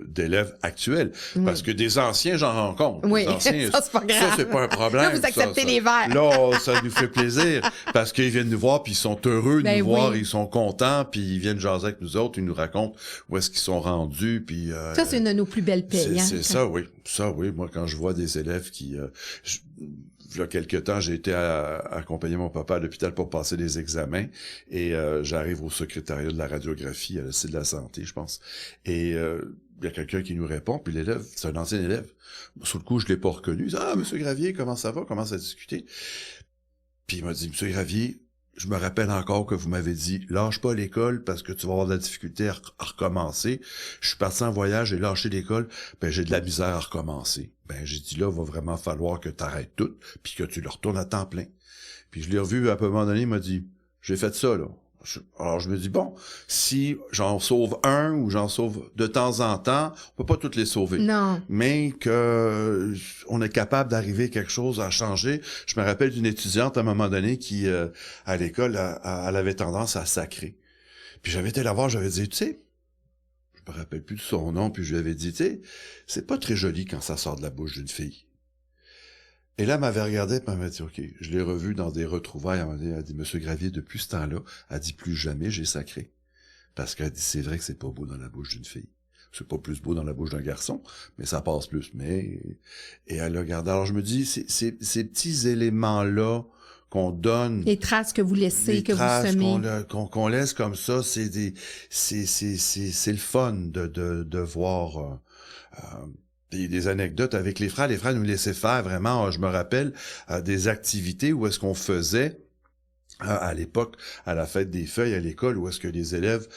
d'élèves actuels. Parce que des anciens, j'en rencontre.
Oui,
des anciens,
ça, c'est pas grave.
Ça, c'est pas un problème.
Là, vous acceptez les verres.
Là, ça nous fait plaisir. Parce qu'ils viennent nous voir, puis ils sont heureux de nous voir, ils sont contents, puis ils viennent jaser avec nous autres, ils nous racontent où est-ce qu'ils sont rendus, puis...
ça, c'est une de nos plus belles payes.
C'est ça, oui. Ça, oui. Moi, quand je vois des élèves qui... il y a quelque temps, j'ai été accompagner mon papa à l'hôpital pour passer des examens et j'arrive au secrétariat de la radiographie à la site de la santé, je pense. Et il y a quelqu'un qui nous répond, puis l'élève, c'est un ancien élève. Sur le coup, je l'ai pas reconnu. Il dit, Monsieur Gravier, comment ça va? Comment ça discuter? Puis il m'a dit, Monsieur Gravier, je me rappelle encore que vous m'avez dit, lâche pas l'école parce que tu vas avoir de la difficulté à recommencer. Je suis parti en voyage, j'ai lâché l'école, ben j'ai de la misère à recommencer. Ben j'ai dit là, va vraiment falloir que tu arrêtes tout, puis que tu le retournes à temps plein. Puis je l'ai revu à un moment donné, il m'a dit, j'ai fait ça là. Alors je me dis bon, si j'en sauve un ou j'en sauve de temps en temps, on peut pas toutes les sauver.
Non.
Mais que on est capable d'arriver à quelque chose à changer. Je me rappelle d'une étudiante à un moment donné qui à l'école elle avait tendance à sacrer. Puis j'avais été la voir, j'avais dit tu sais, je me rappelle plus de son nom, puis je lui avais dit tu sais, c'est pas très joli quand ça sort de la bouche d'une fille. Et là, elle m'avait regardé et m'avait dit, OK, je l'ai revu dans des retrouvailles. Elle a dit, Monsieur Gravier, depuis ce temps-là, elle dit, plus jamais j'ai sacré. Parce qu'elle dit, c'est vrai que c'est pas beau dans la bouche d'une fille. C'est pas plus beau dans la bouche d'un garçon, mais ça passe plus. Et elle a regardé. Alors, je me dis, ces petits éléments-là qu'on donne.
Les traces que vous laissez, que vous semez.
Qu'on laisse comme ça, c'est le fun de voir, des anecdotes avec les frères. Les frères nous laissaient faire vraiment, je me rappelle, des activités où est-ce qu'on faisait à l'époque, à la fête des feuilles à l'école, où est-ce que les élèves...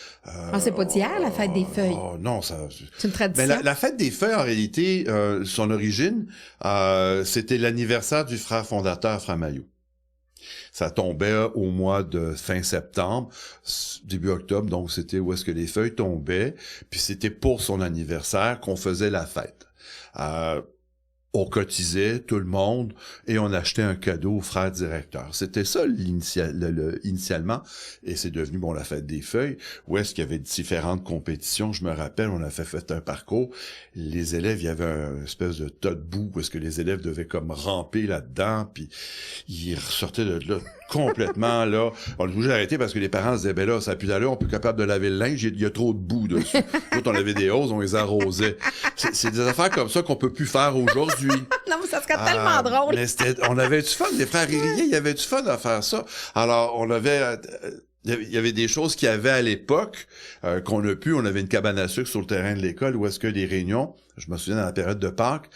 c'est pas d'hier, la fête des feuilles.
Non, ça...
C'est une tradition.
Mais la fête des feuilles, en réalité, son origine, c'était l'anniversaire du frère fondateur, Frère Maillot. Ça tombait au mois de fin septembre, début octobre, donc c'était où est-ce que les feuilles tombaient, puis c'était pour son anniversaire qu'on faisait la fête. On cotisait, tout le monde, et on achetait un cadeau au frère directeur. C'était ça initialement, et c'est devenu, la fête des feuilles, où est-ce qu'il y avait différentes compétitions. Je me rappelle, on a fait un parcours. Les élèves, il y avait un espèce de tas de boue, où est-ce que les élèves devaient comme ramper là-dedans, puis ils ressortaient de là complètement, là. On est obligé d'arrêter parce que les parents se disaient, ben là, ça pue d'allure, on peut capable de laver le linge, il y a trop de boue dessus. Quand on avait des hausses, on les arrosait. C'est des affaires comme ça qu'on peut plus faire aujourd'hui.
Non, mais ça serait tellement drôle.
Mais on avait du fun, les frères riaient, il y avait du fun à faire ça. Alors, on avait... Il y avait des choses qu'il y avait à l'époque qu'on a pu. On avait une cabane à sucre sur le terrain de l'école où est-ce que les réunions, je me souviens dans la période de Pâques,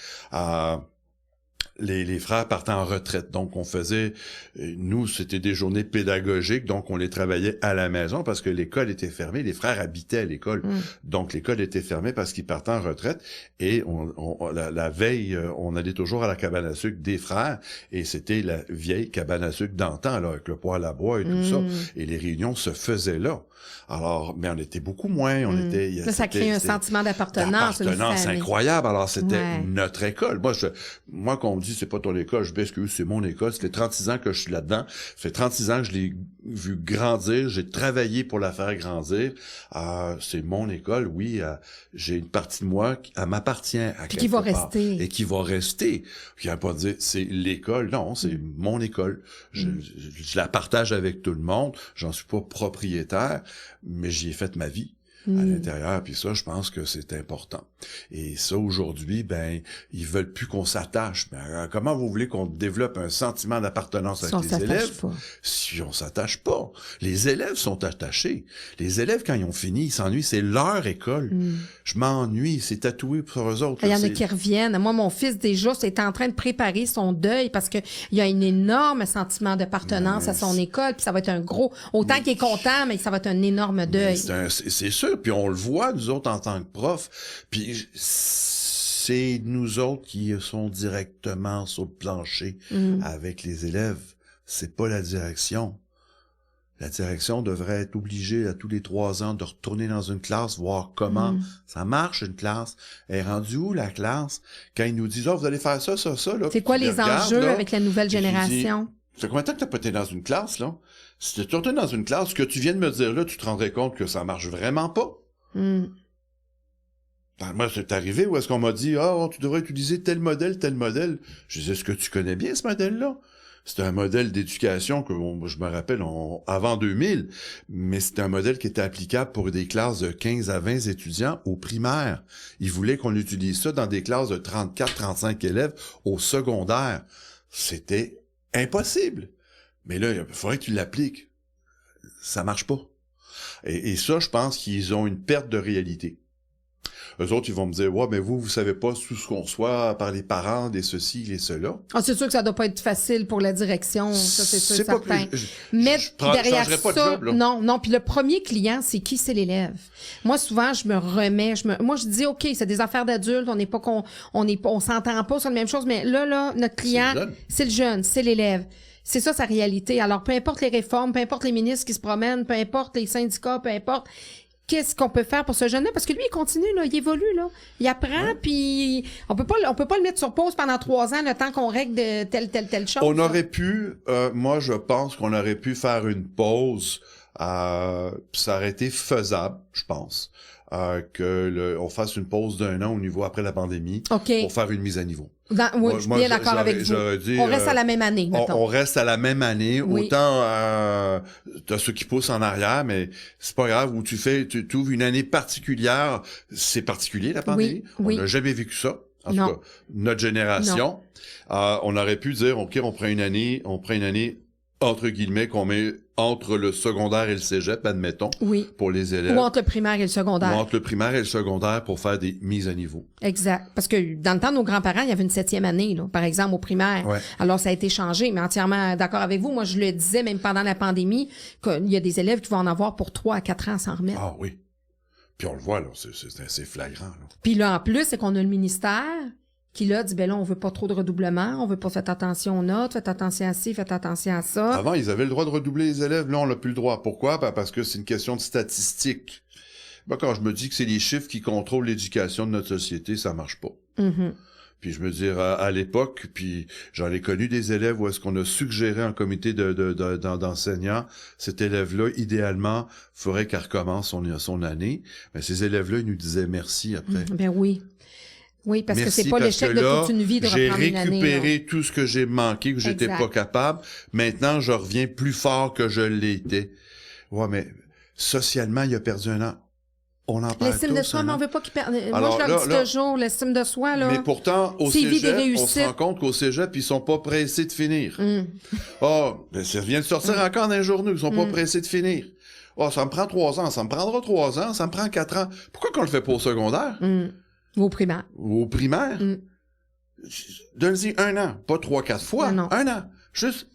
les frères partaient en retraite. Donc, on faisait... Nous, c'était des journées pédagogiques, donc on les travaillait à la maison parce que l'école était fermée. Les frères habitaient à l'école. Donc, l'école était fermée parce qu'ils partaient en retraite. Et la veille, on allait toujours à la cabane à sucre des frères. Et c'était la vieille cabane à sucre d'antan, là, avec le poêle à bois et tout ça. Et les réunions se faisaient là. Alors, mais on était beaucoup moins.
Ça crée un sentiment d'appartenance.
D'appartenance incroyable. Alors, c'était notre école. Moi, qu'on me dit, c'est pas ton école, je m'excuse, c'est mon école. Ça fait 36 ans que je suis là-dedans. Ça fait 36 ans que je l'ai vu grandir. J'ai travaillé pour la faire grandir. C'est mon école, oui. J'ai une partie de moi qui m'appartient à quelque part.
Qui va rester.
Et qui va rester. Puis, il ne pas dire, c'est l'école. Non, c'est mon école. Je la partage avec tout le monde. J'en suis pas propriétaire, mais j'y ai fait ma vie. à l'intérieur, puis ça, je pense que c'est important. Et ça, aujourd'hui, ben, ils veulent plus qu'on s'attache. Ben, comment vous voulez qu'on développe un sentiment d'appartenance avec les élèves si on s'attache pas? Les élèves sont attachés. Les élèves, quand ils ont fini, ils s'ennuient. C'est leur école. Je m'ennuie. C'est tatoué pour eux autres.
Il y en a qui reviennent. Moi, mon fils, déjà, est en train de préparer son deuil parce que il y a un énorme sentiment d'appartenance à son école, puis ça va être un gros... Autant qu'il est content, mais ça va être un énorme deuil.
C'est sûr. Puis on le voit, nous autres, en tant que profs. Puis c'est nous autres qui sont directement sur le plancher avec les élèves. C'est pas la direction. La direction devrait être obligée à tous les 3 ans de retourner dans une classe, voir comment ça marche une classe. Elle est rendue où la classe? Quand ils nous disent, vous allez faire ça, ça, ça. Là,
c'est quoi les enjeux là, avec la nouvelle génération?
Ça fait combien de temps que t'as pas été dans une classe, là? Si tu retournes dans une classe, ce que tu viens de me dire là, tu te rendrais compte que ça marche vraiment pas. Ben, moi, c'est arrivé où est-ce qu'on m'a dit, tu devrais utiliser tel modèle, tel modèle. Je disais, est-ce que tu connais bien ce modèle-là? C'était un modèle d'éducation que je me rappelle avant 2000, mais c'était un modèle qui était applicable pour des classes de 15 à 20 étudiants au primaire. Ils voulaient qu'on utilise ça dans des classes de 34-35 élèves au secondaire. C'était impossible. Mais là, il faudrait que tu l'appliques. Ça marche pas. Et ça, je pense qu'ils ont une perte de réalité. Eux autres, ils vont me dire, mais vous savez pas tout ce qu'on reçoit par les parents, des ceci, les cela.
C'est sûr que ça doit pas être facile pour la direction, ça c'est sûr, certain. Mais derrière ça, non, puis le premier client, c'est qui? C'est l'élève. Moi, souvent, je me remets, moi, je dis, OK, c'est des affaires d'adultes, on s'entend pas sur la même chose, mais là, notre client, c'est le jeune, c'est l'élève. C'est ça, sa réalité. Alors, peu importe les réformes, peu importe les ministres qui se promènent, peu importe les syndicats, peu importe, qu'est-ce qu'on peut faire pour ce jeune-là? Parce que lui, il continue, là, il évolue, là. Il apprend, puis on peut pas le mettre sur pause pendant 3 ans, le temps qu'on règle de telle chose.
On aurait pu, moi, je pense qu'on aurait pu faire une pause, ça aurait été faisable, je pense, on fasse une pause d'1 an au niveau après la pandémie, pour faire une mise à niveau.
Oui, je suis bien d'accord avec vous. On reste à la même année, mettons.
On reste à la même année. Oui. Autant, t'as ceux qui poussent en arrière, mais c'est pas grave, où tu ouvres une année particulière. C'est particulier, la pandémie. Oui. On n'a jamais vécu ça. En tout cas, notre génération. On aurait pu dire, OK, on prend une année, entre guillemets, qu'on met entre le secondaire et le cégep, admettons, pour les élèves.
Ou entre le primaire et le secondaire.
Ou entre le primaire et le secondaire pour faire des mises à niveau.
Exact. Parce que dans le temps de nos grands-parents, il y avait une 7e année, là, par exemple, au primaire. Ouais. Alors, ça a été changé, mais entièrement d'accord avec vous. Moi, je le disais, même pendant la pandémie, qu'il y a des élèves qui vont en avoir pour 3 à 4 ans sans remettre.
Ah oui. Puis on le voit, là, c'est assez flagrant, là.
Puis là, en plus, c'est qu'on a le ministère qui là dit, là, on veut pas trop de redoublement, on veut pas faire attention aux notes, faites attention à ci, faites attention à ça.
Avant, ils avaient le droit de redoubler les élèves, là, on n'a plus le droit. Pourquoi? Parce que c'est une question de statistique. Quand je me dis que c'est les chiffres qui contrôlent l'éducation de notre société, ça marche pas. Puis je me dis, à l'époque, puis j'en ai connu des élèves où est-ce qu'on a suggéré en comité d'enseignants, cet élève-là, idéalement, ferait qu'elle recommence son année. Mais ces élèves-là, ils nous disaient merci après.
Ben oui. Oui, parce que c'est pas l'échec de toute une vie de reprendre une année.
J'ai récupéré tout ce que j'ai manqué, que j'étais pas capable. Maintenant, je reviens plus fort que je l'étais. Ouais, mais socialement, il a perdu 1 an. On en parle
l'estime de soi, mais on veut pas qu'il perde. Moi, je leur dis toujours, l'estime de soi, là.
Mais pourtant, au cégep, on se rend compte qu'au cégep, ils sont pas pressés de finir. Ça vient de sortir encore d'un journaux, ils sont pas pressés de finir. Ça me prend 3 ans, ça me prendra 3 ans, ça me prend 4 ans. Pourquoi qu'on le fait pas au secondaire?
Ou au primaire.
Ou au primaire? Donne-y 1 an, pas 3-4 fois. Non. 1 an. Juste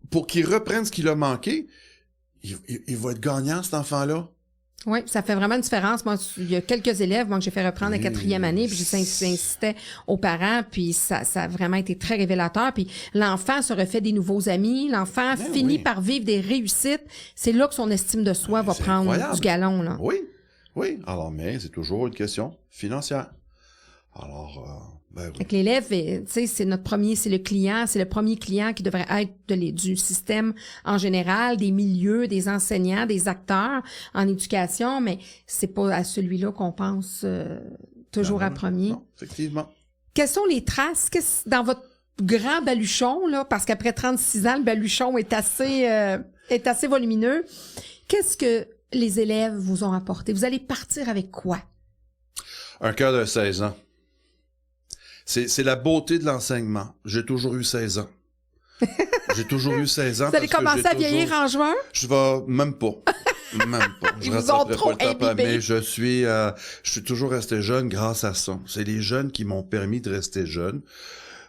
pour qu'il reprenne ce qu'il a manqué, il va être gagnant, cet enfant-là.
Oui, ça fait vraiment une différence. Moi, il y a quelques élèves, que j'ai fait reprendre la 4e année, puis j'insistais aux parents, puis ça a vraiment été très révélateur. Puis l'enfant se refait des nouveaux amis, l'enfant finit par vivre des réussites. C'est là que son estime de soi va prendre du galon, là.
Oui. Alors, mais c'est toujours une question financière. Alors,
Avec l'élève, tu sais, c'est le premier client qui devrait être du système en général, des milieux, des enseignants, des acteurs en éducation, mais c'est pas à celui-là qu'on pense toujours à premier.
Non, effectivement.
Quelles sont les traces dans votre grand baluchon, là, parce qu'après 36 ans, le baluchon est assez volumineux. Qu'est-ce que les élèves vous ont apporté? Vous allez partir avec quoi?
Un cœur de 16 ans. C'est la beauté de l'enseignement. J'ai toujours eu 16 ans. J'ai toujours eu 16 ans.
Vous allez commencer à vieillir en juin?
Je vais même pas. Même pas. Je
Ils vous ont trop
pas le temps,
imbibé.
mais je suis toujours resté jeune grâce à ça. C'est les jeunes qui m'ont permis de rester jeune,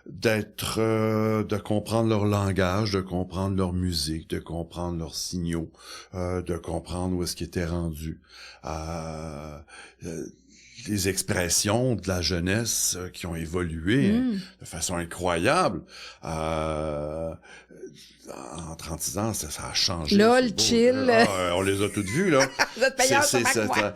de comprendre leur langage, de comprendre leur musique, de comprendre leurs signaux, de comprendre où est-ce qu'ils étaient rendus. Les expressions de la jeunesse qui ont évolué de façon incroyable. En 36 ans, ça a changé.
LOL, chill.
On les a toutes vues, là.
Vous êtes meilleurs que moi.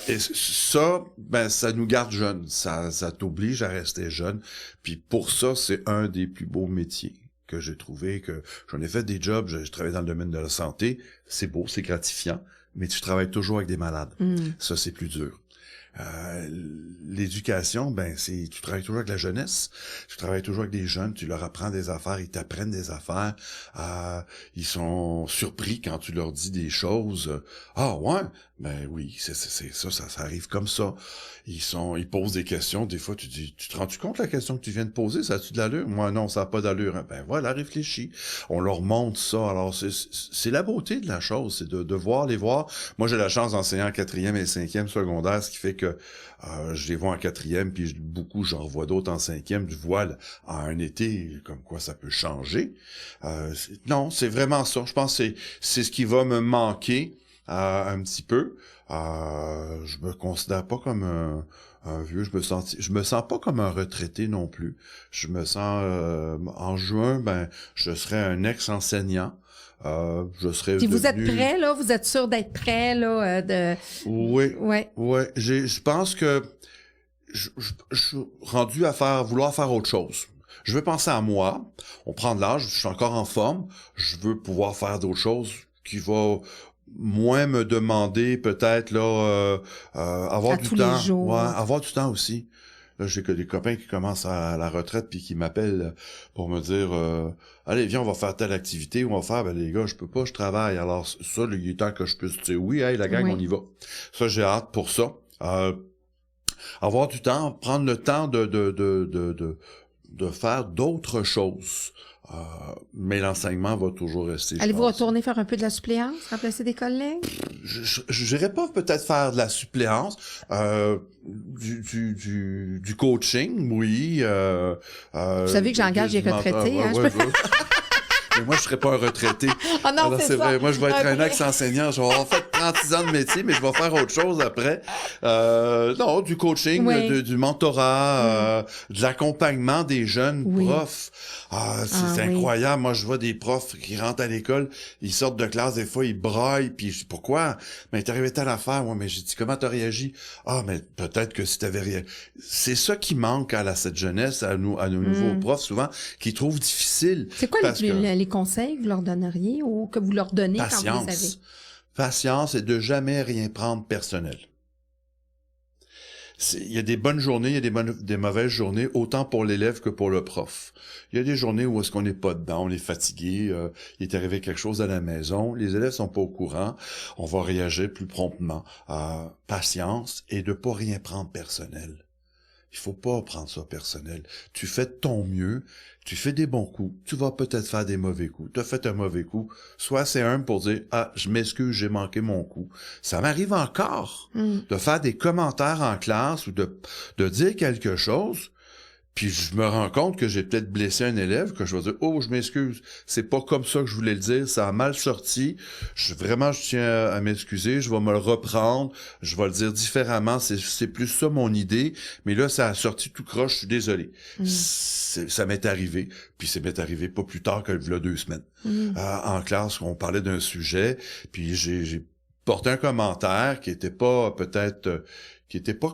Et ça, ben, ça nous garde jeunes. Ça t'oblige à rester jeune. Puis pour ça, c'est un des plus beaux métiers que j'ai trouvé, que j'en ai fait des jobs, je travaillais dans le domaine de la santé. C'est beau, c'est gratifiant, mais tu travailles toujours avec des malades. Ça, c'est plus dur. L'éducation, ben tu travailles toujours avec la jeunesse, tu travailles toujours avec des jeunes, tu leur apprends des affaires, ils t'apprennent des affaires, ils sont surpris quand tu leur dis des choses. Ah ouais, ben oui, c'est ça arrive comme ça. Ils posent des questions, des fois tu dis, tu te rends-tu compte la question que tu viens de poser, ça a-tu de l'allure? Moi non, ça n'a pas d'allure. Hein. Ben voilà, réfléchis. On leur montre ça. Alors c'est la beauté de la chose, c'est de les voir. Moi j'ai la chance d'enseigner en 4e et 5e secondaire, ce qui fait que je les vois en 4e, puis j'en revois d'autres en 5e. Je vois à un été comme quoi ça peut changer. Non, c'est vraiment ça. Je pense que c'est ce qui va me manquer un petit peu. Je me considère pas comme un vieux. Je me sens pas comme un retraité non plus. Je me sens en juin, ben je serai un ex-enseignant. Je serais
Puis vous
devenu...
êtes prêt, là? Vous êtes sûr d'être prêt, là?
Oui.
Ouais.
Ouais. Je pense que je suis rendu à vouloir faire autre chose. Je veux penser à moi. On prend de l'âge. Je suis encore en forme. Je veux pouvoir faire d'autres choses qui vont moins me demander peut-être là avoir du temps.
Les jours.
Ouais, avoir du temps aussi. Là, j'ai que des copains qui commencent à la retraite puis qui m'appellent pour me dire allez, viens, on va faire telle activité, on va faire, ben les gars, je peux pas, je travaille. Alors ça, il est temps que je puisse dire oui, hey, la gang, on y va. Ça, j'ai hâte pour ça. Avoir du temps, prendre le temps de faire d'autres choses. Mais l'enseignement va toujours rester.
Allez-vous retourner faire un peu de la suppléance, remplacer des collègues?
Je n'irais pas peut-être faire de la suppléance, du coaching, oui.
Vous savez que j'engage des retraités, hein?
Mais moi, je serais pas un retraité.
Ah non,
alors, c'est vrai. Moi, je vais être un ex-enseignant. Je vais avoir fait 36 ans de métier, mais je vais faire autre chose après. Non, du coaching, du mentorat, de l'accompagnement des jeunes profs. C'est incroyable. Moi, je vois des profs qui rentrent à l'école, ils sortent de classe, des fois, ils braillent, puis je dis, pourquoi? Mais t'es arrivé telle affaire. Ouais, mais j'ai dit, comment t'as réagi? Ah, mais peut-être que si t'avais réagi. C'est ça qui manque à cette jeunesse, à nos nouveaux profs, souvent, qui trouvent difficile.
C'est quoi les conseils que vous leur donneriez ou que vous leur donnez quand vous les avez?
Patience et de jamais rien prendre personnel. Il y a des bonnes journées, il y a des mauvaises journées, autant pour l'élève que pour le prof. Il y a des journées où est-ce qu'on n'est pas dedans, on est fatigué, il est arrivé quelque chose à la maison, les élèves sont pas au courant, on va réagir plus promptement. Patience et de pas rien prendre personnel. Il faut pas prendre ça personnel. Tu fais de ton mieux, tu fais des bons coups, tu vas peut-être faire des mauvais coups. Tu as fait un mauvais coup, sois assez humble pour dire « Ah, je m'excuse, j'ai manqué mon coup. » Ça m'arrive encore de faire des commentaires en classe ou de dire quelque chose, puis je me rends compte que j'ai peut-être blessé un élève, que je vais dire « Oh, je m'excuse, c'est pas comme ça que je voulais le dire, ça a mal sorti. Je tiens à m'excuser, je vais me le reprendre, je vais le dire différemment, c'est plus ça mon idée, mais là, ça a sorti tout croche, je suis désolé. » Ça m'est arrivé, puis ça m'est arrivé pas plus tard que là 2 semaines. En classe, on parlait d'un sujet, puis j'ai porté un commentaire qui était pas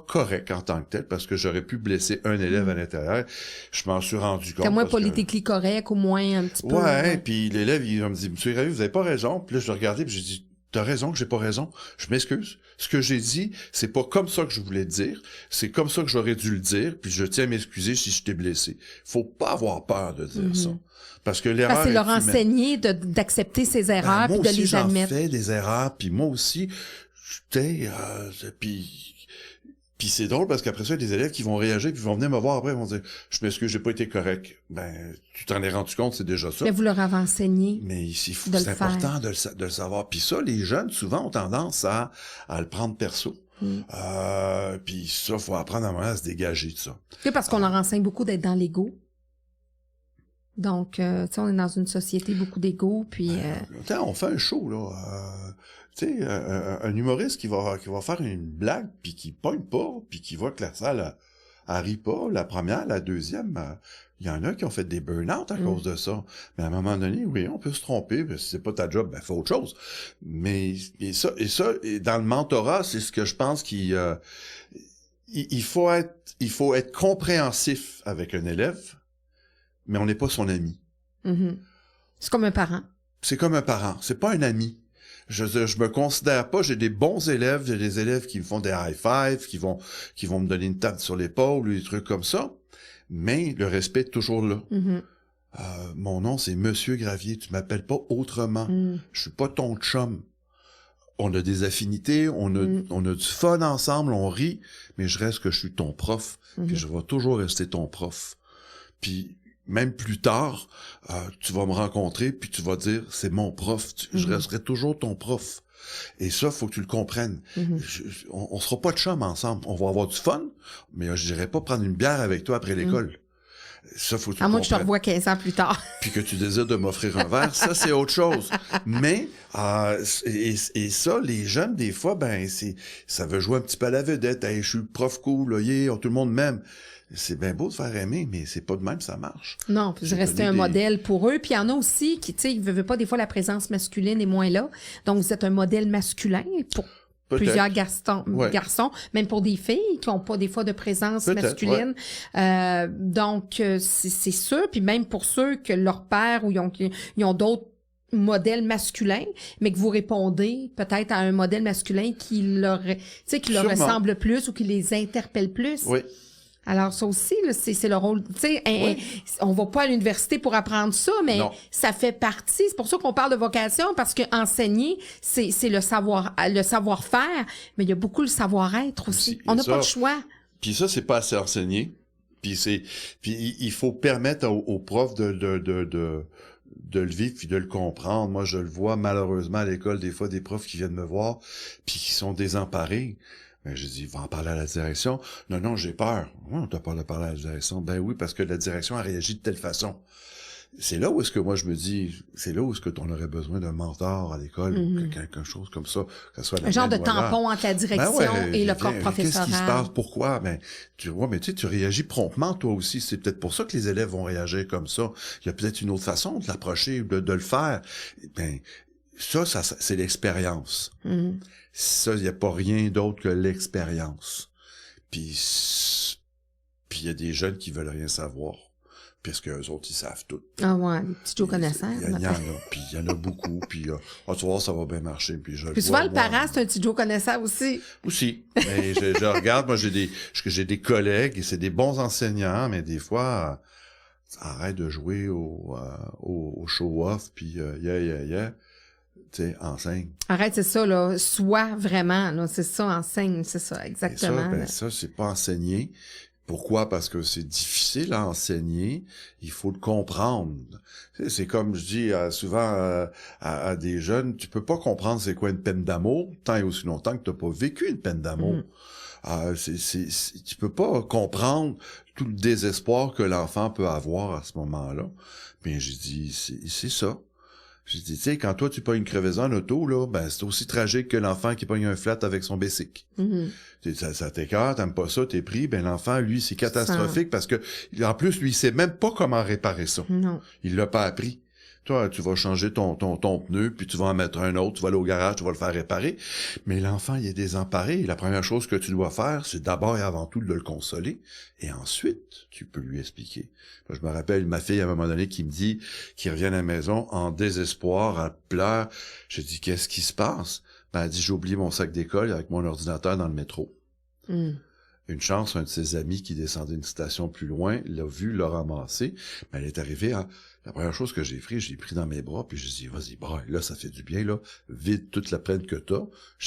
correct en tant que tel, parce que j'aurais pu blesser un élève à l'intérieur. Je m'en suis rendu compte.
C'était moins politiquement correct, au moins un petit peu.
Ouais, puis l'élève, il me dit, Monsieur Ravi, vous avez pas raison. Puis là, je le regardais, puis j'ai dit, t'as raison que j'ai pas raison. Je m'excuse. Ce que j'ai dit, c'est pas comme ça que je voulais dire. C'est comme ça que j'aurais dû le dire. Puis je tiens à m'excuser si je t'ai blessé. Faut pas avoir peur de dire ça. Parce que l'erreur.
Parce que c'est leur enseigner d'accepter ses erreurs puis de les admettre.
Moi aussi, j'en fais des erreurs. Puis moi aussi, puis c'est drôle parce qu'après ça, il y a des élèves qui vont réagir puis vont venir me voir après, ils vont dire « Je m'excuse, j'ai pas été correct. » Ben, tu t'en es rendu compte, c'est déjà ça.
Mais vous leur avez enseigné.
Mais c'est important de le savoir. Puis ça, les jeunes, souvent, ont tendance à le prendre perso. Puis ça, faut apprendre à un moment à se dégager de ça.
C'est parce qu'on leur enseigne beaucoup d'être dans l'ego. Donc, tu sais, on est dans une société beaucoup d'ego, puis...
on fait un show, là. Tu sais, un humoriste qui va faire une blague, puis qui pogne pas, puis qui voit que la salle elle rit pas, la première, la deuxième, il y en a qui ont fait des burn-out à cause de ça. Mais à un moment donné, oui, on peut se tromper, si c'est pas ta job, ben fais autre chose. Mais et dans le mentorat, c'est ce que je pense qu'il faut être compréhensif avec un élève, mais on n'est pas son ami.
C'est comme un parent.
C'est comme un parent, c'est pas un ami. Je me considère pas, j'ai des bons élèves, j'ai des élèves qui me font des high-fives, qui vont me donner une tape sur l'épaule ou des trucs comme ça, mais le respect est toujours là. Mon nom, c'est Monsieur Gravier, tu m'appelles pas autrement. Je suis pas ton chum. On a des affinités, on a du fun ensemble, on rit, mais je reste que je suis ton prof, puis je vais toujours rester ton prof. Puis même plus tard, tu vas me rencontrer, puis tu vas dire, c'est mon prof, je resterai toujours ton prof. Et ça, faut que tu le comprennes. On sera pas de chum ensemble, on va avoir du fun, mais je n'irai pas prendre une bière avec toi après l'école. Ça, faut que tu le comprennes.
À moins que je te revoie 15 ans plus tard.
Puis que tu désires de m'offrir un verre, ça, c'est autre chose. Mais, et ça, les jeunes, des fois, ça veut jouer un petit peu à la vedette. Hey, je suis prof cool, là, yeah, tout le monde m'aime. C'est bien beau de faire aimer, mais c'est pas de même, ça marche.
Non, puis rester un modèle pour eux. Puis il y en a aussi qui, tu sais, ils veulent pas, des fois, la présence masculine est moins là. Donc, vous êtes un modèle masculin pour plusieurs garçons, même pour des filles qui ont pas, des fois, de présence masculine. Donc, c'est sûr. Puis même pour ceux que leur père ou ils ont d'autres modèles masculins, mais que vous répondez peut-être à un modèle masculin qui leur ressemble plus ou qui les interpelle plus.
Oui.
Alors, ça aussi, là, c'est le rôle, tu sais, on va pas à l'université pour apprendre ça, mais ça fait partie. C'est pour ça qu'on parle de vocation, parce que enseigner, c'est le savoir-faire, mais il y a beaucoup le savoir-être aussi. On n'a pas de choix.
Puis ça, c'est pas assez enseigné. Puis il faut permettre aux profs de le vivre puis de le comprendre. Moi, je le vois malheureusement à l'école, des fois, des profs qui viennent me voir puis qui sont désemparés. Ben, j'ai dit, va en parler à la direction. Non, j'ai peur. On t'a pas de parler à la direction. Ben oui, parce que la direction a réagi de telle façon. C'est là où est-ce que moi je me dis, c'est là où est-ce que on aurait besoin d'un mentor à l'école ou quelque chose comme ça, que ce soit
un genre de tampon entre la direction et le corps professoral.
Qu'est-ce qui se passe? Pourquoi? Ben, tu vois, mais tu réagis promptement toi aussi. C'est peut-être pour ça que les élèves vont réagir comme ça. Il y a peut-être une autre façon de l'approcher, de le faire. Ben, ça c'est l'expérience. Ça, il n'y a pas rien d'autre que l'expérience. Puis il y a des jeunes qui veulent rien savoir, puisque eux autres, ils savent tout.
Ah ouais, les petits Joe connaisseurs.
Il y en a, puis il y en a beaucoup, puis tu vas voir, ça va bien marcher. Puis
souvent, le parent, c'est un petit Joe connaisseur aussi.
Aussi. Mais je regarde, moi, j'ai des collègues, et c'est des bons enseignants, mais des fois, arrête de jouer au show-off, puis tu sais, enseigne.
Arrête, c'est ça, là. Sois vraiment, là. C'est ça, enseigne, c'est ça, exactement.
Et ça, c'est pas enseigner. Pourquoi? Parce que c'est difficile à enseigner. Il faut le comprendre. C'est comme je dis souvent à des jeunes, tu peux pas comprendre c'est quoi une peine d'amour tant et aussi longtemps que tu n'as pas vécu une peine d'amour. Tu peux pas comprendre tout le désespoir que l'enfant peut avoir à ce moment-là. Mais j'ai dit, c'est ça. J'ai dit, tu sais, quand toi, tu pognes une crevaison en auto, là, ben, c'est aussi tragique que l'enfant qui pogne un flat avec son bicycle. Ça t'écœure, t'aimes pas ça, t'es pris, ben, l'enfant, lui, c'est catastrophique parce que, en plus, lui, il sait même pas comment réparer ça.
Non.
Il l'a pas appris. Toi, tu vas changer ton pneu, puis tu vas en mettre un autre, tu vas aller au garage, tu vas le faire réparer. Mais l'enfant, il est désemparé. La première chose que tu dois faire, c'est d'abord et avant tout de le consoler. Et ensuite, tu peux lui expliquer. Je me rappelle ma fille, à un moment donné, qui me dit, qui revient à la maison en désespoir, elle pleure. Je dis, qu'est-ce qui se passe? Ben, elle dit, j'ai oublié mon sac d'école avec mon ordinateur dans le métro. Une chance, un de ses amis qui descendait une station plus loin l'a vu, l'a ramassé. Mais elle est arrivée à... La première chose que j'ai fait, j'ai pris dans mes bras, puis j'ai dit, vas-y, braille, là, ça fait du bien, là. Vide toute la plainte que t'as.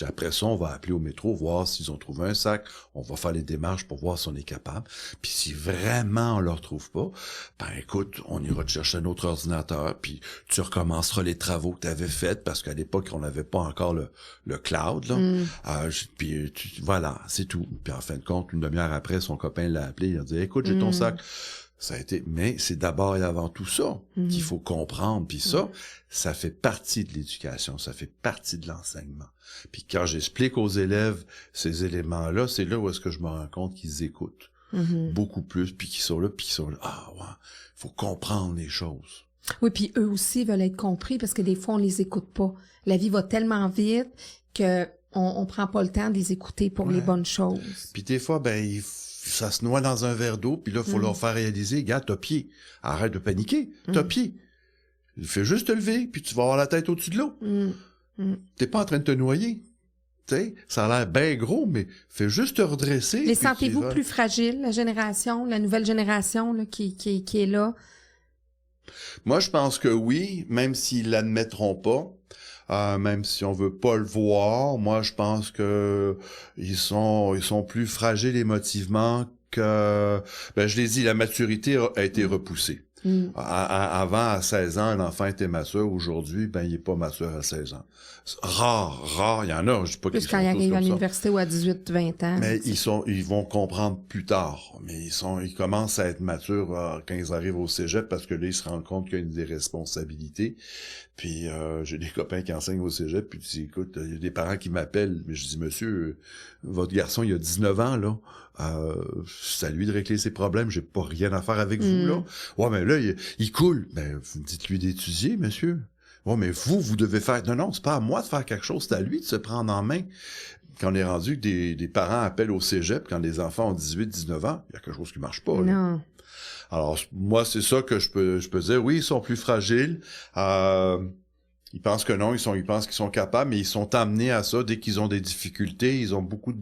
Après ça, on va appeler au métro, voir s'ils ont trouvé un sac. On va faire les démarches pour voir si on est capable. Puis si vraiment on le retrouve pas, ben écoute, on ira te chercher un autre ordinateur, puis tu recommenceras les travaux que tu avais faits, parce qu'à l'époque, on n'avait pas encore le cloud, là. Puis voilà, c'est tout. Puis en fin de compte, une demi-heure après, son copain l'a appelé, il a dit, écoute, j'ai ton sac. Ça a été, mais c'est d'abord et avant tout ça qu'il faut comprendre. Puis ça fait partie de l'éducation, ça fait partie de l'enseignement. Puis quand j'explique aux élèves ces éléments-là, c'est là où est-ce que je me rends compte qu'ils écoutent beaucoup plus, puis qu'ils sont là, ah ouais, faut comprendre les choses.
Oui, puis eux aussi veulent être compris parce que des fois, on les écoute pas. La vie va tellement vite que on prend pas le temps de les écouter pour les bonnes choses.
Puis des fois, ben ça se noie dans un verre d'eau, puis là, il faut leur faire réaliser, gars, t'as pied. Arrête de paniquer, t'as pied. Fais juste te lever, puis tu vas avoir la tête au-dessus de l'eau. T'es pas en train de te noyer. T'sais, ça a l'air bien gros, mais fais juste te redresser.
Les sentez-vous plus fragiles, la nouvelle génération là, qui est là?
Moi, je pense que oui, même s'ils l'admettront pas. Même si on veut pas le voir, moi je pense que ils sont plus fragiles émotivement que je l'ai dit, la maturité a été repoussée. Avant, à 16 ans, un enfant était mature. Aujourd'hui, il est pas mature à 16 ans. Rare, il y en a. Je dis pas qu'ils sont tous comme ça. Plus
quand ils arrivent à l'université ou à 18-20 ans.
Mais ils vont comprendre plus tard. Mais ils commencent à être matures quand ils arrivent au cégep parce que là, ils se rendent compte qu'il y a des responsabilités. Puis j'ai des copains qui enseignent au cégep, puis tu dis, écoute, il y a des parents qui m'appellent, mais je dis, monsieur, votre garçon, il a 19 ans, là. C'est à lui de régler ses problèmes, j'ai pas rien à faire avec vous, là. Ouais, mais là, il coule. Ben, dites-lui d'étudier, monsieur. Ouais, mais vous devez faire... Non, c'est pas à moi de faire quelque chose, c'est à lui de se prendre en main. Quand on est rendu que des parents appellent au cégep, quand les enfants ont 18-19 ans, il y a quelque chose qui marche pas, là.
Non.
Alors, moi, c'est ça que je peux dire. Oui, ils sont plus fragiles. Ils pensent que non, ils pensent qu'ils sont capables, mais ils sont amenés à ça dès qu'ils ont des difficultés. Ils ont beaucoup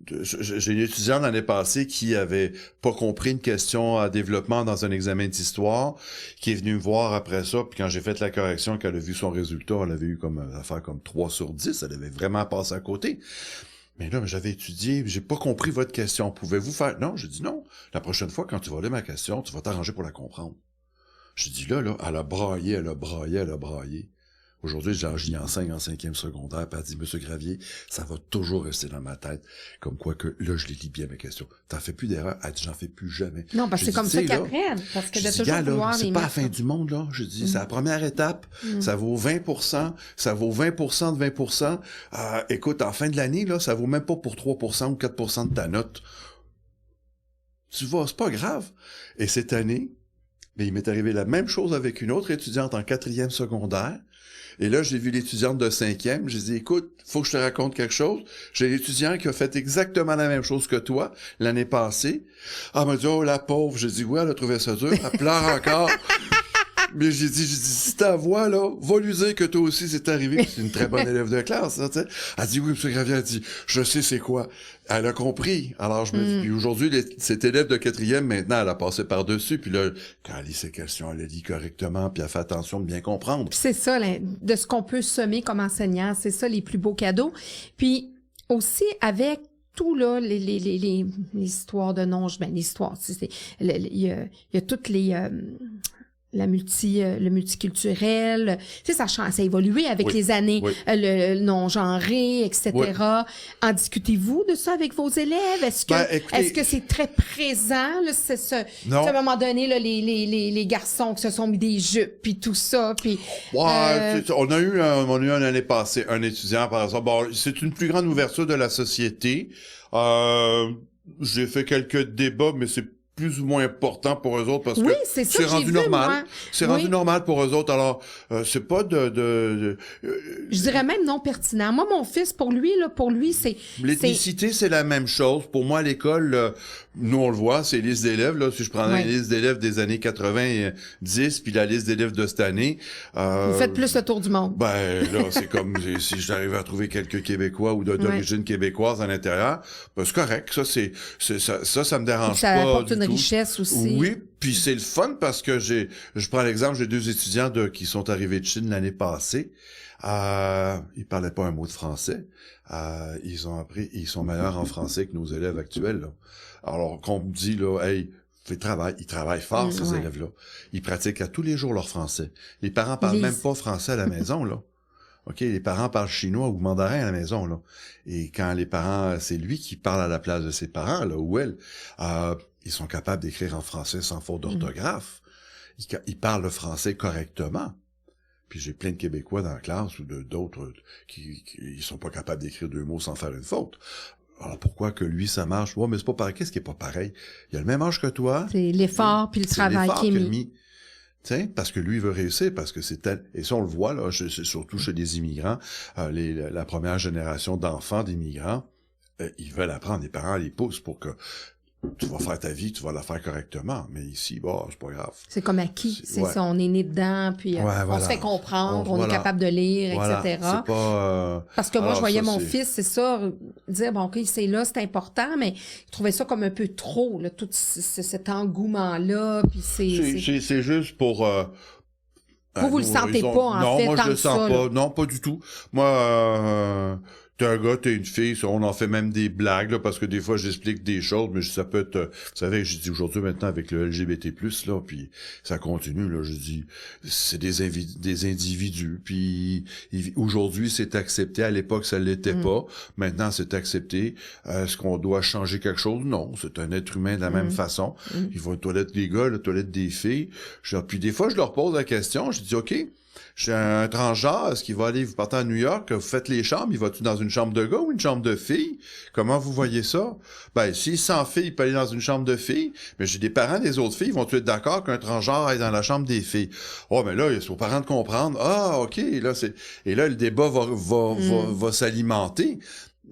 j'ai une étudiante l'année passée qui avait pas compris une question à développement dans un examen d'histoire, qui est venue me voir après ça, puis quand j'ai fait la correction, qu'elle a vu son résultat, elle avait eu affaire comme 3 sur 10, elle avait vraiment passé à côté. Mais là, j'avais étudié, j'ai pas compris votre question. Pouvez-vous faire... Non, j'ai dit non. La prochaine fois, quand tu vas lire ma question, tu vas t'arranger pour la comprendre. J'ai dit là, elle a braillé. Aujourd'hui, j'y enseigne en 5e secondaire, puis elle dit, Monsieur Gravier, ça va toujours rester dans ma tête. Comme quoi que, là, je les lis bien mes questions. T'en fais plus d'erreurs. Elle dit, j'en fais plus jamais.
Non, parce que c'est comme ça qu'ils apprennent. Parce que de toujours vouloir
c'est pas la fin du monde, là. Je dis, c'est la première étape. Ça vaut 20%. Ça vaut 20% de 20%. Écoute, en fin de l'année, là, ça vaut même pas pour 3% ou 4% de ta note. Tu vois, c'est pas grave. Et cette année, il m'est arrivé la même chose avec une autre étudiante en 4e secondaire. Et là, j'ai vu l'étudiante de 5e. J'ai dit, écoute, faut que je te raconte quelque chose. J'ai l'étudiant qui a fait exactement la même chose que toi l'année passée. Elle m'a dit, oh, la pauvre. J'ai dit, oui, elle a trouvé ça dur. Elle pleure encore. Mais j'ai dit, si ta voix, là, va lui dire que toi aussi c'est arrivé. C'est une très bonne élève de classe, ça, tu sais. Elle dit, oui, M. Gravier, elle dit, je sais c'est quoi. Elle a compris. Alors, je me dis, puis aujourd'hui, cette élève de 4e, maintenant, elle a passé par-dessus. Puis là, quand elle lit ses questions, elle les lit correctement, puis elle fait attention de bien comprendre.
Puis c'est ça, là, de ce qu'on peut semer comme enseignant. C'est ça, les plus beaux cadeaux. Puis aussi, avec tout, là, les histoires de non, l'histoire, il y a toutes les... le multiculturel, tu sais, ça a évolué avec les années, le non-genré, etc. Oui. En discutez-vous de ça avec vos élèves? Est-ce que c'est très présent, là, à un moment donné, là, les garçons qui se sont mis des jupes, puis tout ça, puis...
on a eu une année passée un étudiant, par exemple, bon, c'est une plus grande ouverture de la société. J'ai fait quelques débats, mais c'est plus ou moins important pour eux autres parce
Oui,
que
c'est ça
c'est
que j'ai
rendu
vu,
normal.
moi.
C'est
Oui.
rendu normal pour eux autres. Alors, c'est pas
Je dirais même non pertinent. Moi, mon fils, pour lui, c'est...
l'ethnicité, c'est la même chose. Pour moi, à l'école, nous, on le voit, c'est liste d'élèves. Là, si je prends
Ouais.
une liste d'élèves des années 90, puis la liste d'élèves de cette année...
Vous faites plus le tour du monde.
Ben là, c'est comme si j'arrivais à trouver quelques Québécois ou d'origine québécoise à l'intérieur, ben, c'est correct. Ça me dérange
Ça
pas
apporte
du
une
tout.
richesse aussi.
Oui, puis c'est le fun parce que je prends l'exemple, j'ai 2 étudiants qui sont arrivés de Chine l'année passée. Ils parlaient pas un mot de français. Ils ont appris, ils sont meilleurs en français que nos élèves actuels, là. Alors qu'on me dit là, hey, ils travaillent fort, ces élèves-là. Ils pratiquent à tous les jours leur français. Les parents parlent même pas français à la maison, là. OK, les parents parlent chinois ou mandarin à la maison, là. Et quand les parents, c'est lui qui parle à la place de ses parents, là, ou elle, ils sont capables d'écrire en français sans faute d'orthographe. Ils parlent le français correctement. Puis j'ai plein de Québécois dans la classe ou d'autres qui ils sont pas capables d'écrire 2 mots sans faire une faute. Alors pourquoi que lui ça marche? Ouais, mais c'est pas pareil. Qu'est-ce qui est pas pareil? Il a le même âge que toi.
C'est l'effort puis le travail qui est mis.
T'sais, parce que lui il veut réussir, parce que c'est tel... Et ça, on le voit, là, c'est surtout chez des immigrants, la première génération d'enfants d'immigrants, ils veulent apprendre, les parents les poussent pour que tu vas faire ta vie, tu vas la faire correctement. Mais ici, c'est pas grave.
C'est comme acquis. C'est
ouais.
ça, on est né dedans, puis on se fait comprendre, on est capable de lire, etc.
C'est pas...
Parce que moi,
alors,
je voyais
ça,
mon fils, c'est ça, dire, bon, OK, c'est là, c'est important, mais il trouvait ça comme un peu trop, là, tout cet engouement-là, puis
c'est juste pour...
vous le sentez pas, en fait,
moi,
tant
je le
que
sens
ça,
pas.
là.
Non, pas du tout. Moi, t'es un gars, t'es une fille, ça, on en fait même des blagues, là, parce que des fois, j'explique des choses, mais ça peut être... vous savez, je dis aujourd'hui, maintenant, avec le LGBT+, là, puis ça continue, là, je dis, c'est des individus, puis aujourd'hui, c'est accepté. À l'époque, ça l'était pas. Maintenant, c'est accepté. Est-ce qu'on doit changer quelque chose? Non, c'est un être humain de la même façon. Ils vont aux toilettes des gars, les toilettes des filles. Puis des fois, je leur pose la question, je dis, OK, j'ai un transgenre, est-ce qu'il va aller, vous partez à New York, vous faites les chambres, il va-tu dans une chambre de gars ou une chambre de filles? Comment vous voyez ça? Ben, s'il s'en fait, il peut aller dans une chambre de filles, mais j'ai des parents des autres filles, vont-tu être d'accord qu'un transgenre aille dans la chambre des filles? Oh, mais là, c'est aux parents de comprendre. Ah, OK, là, et là, le débat va s'alimenter.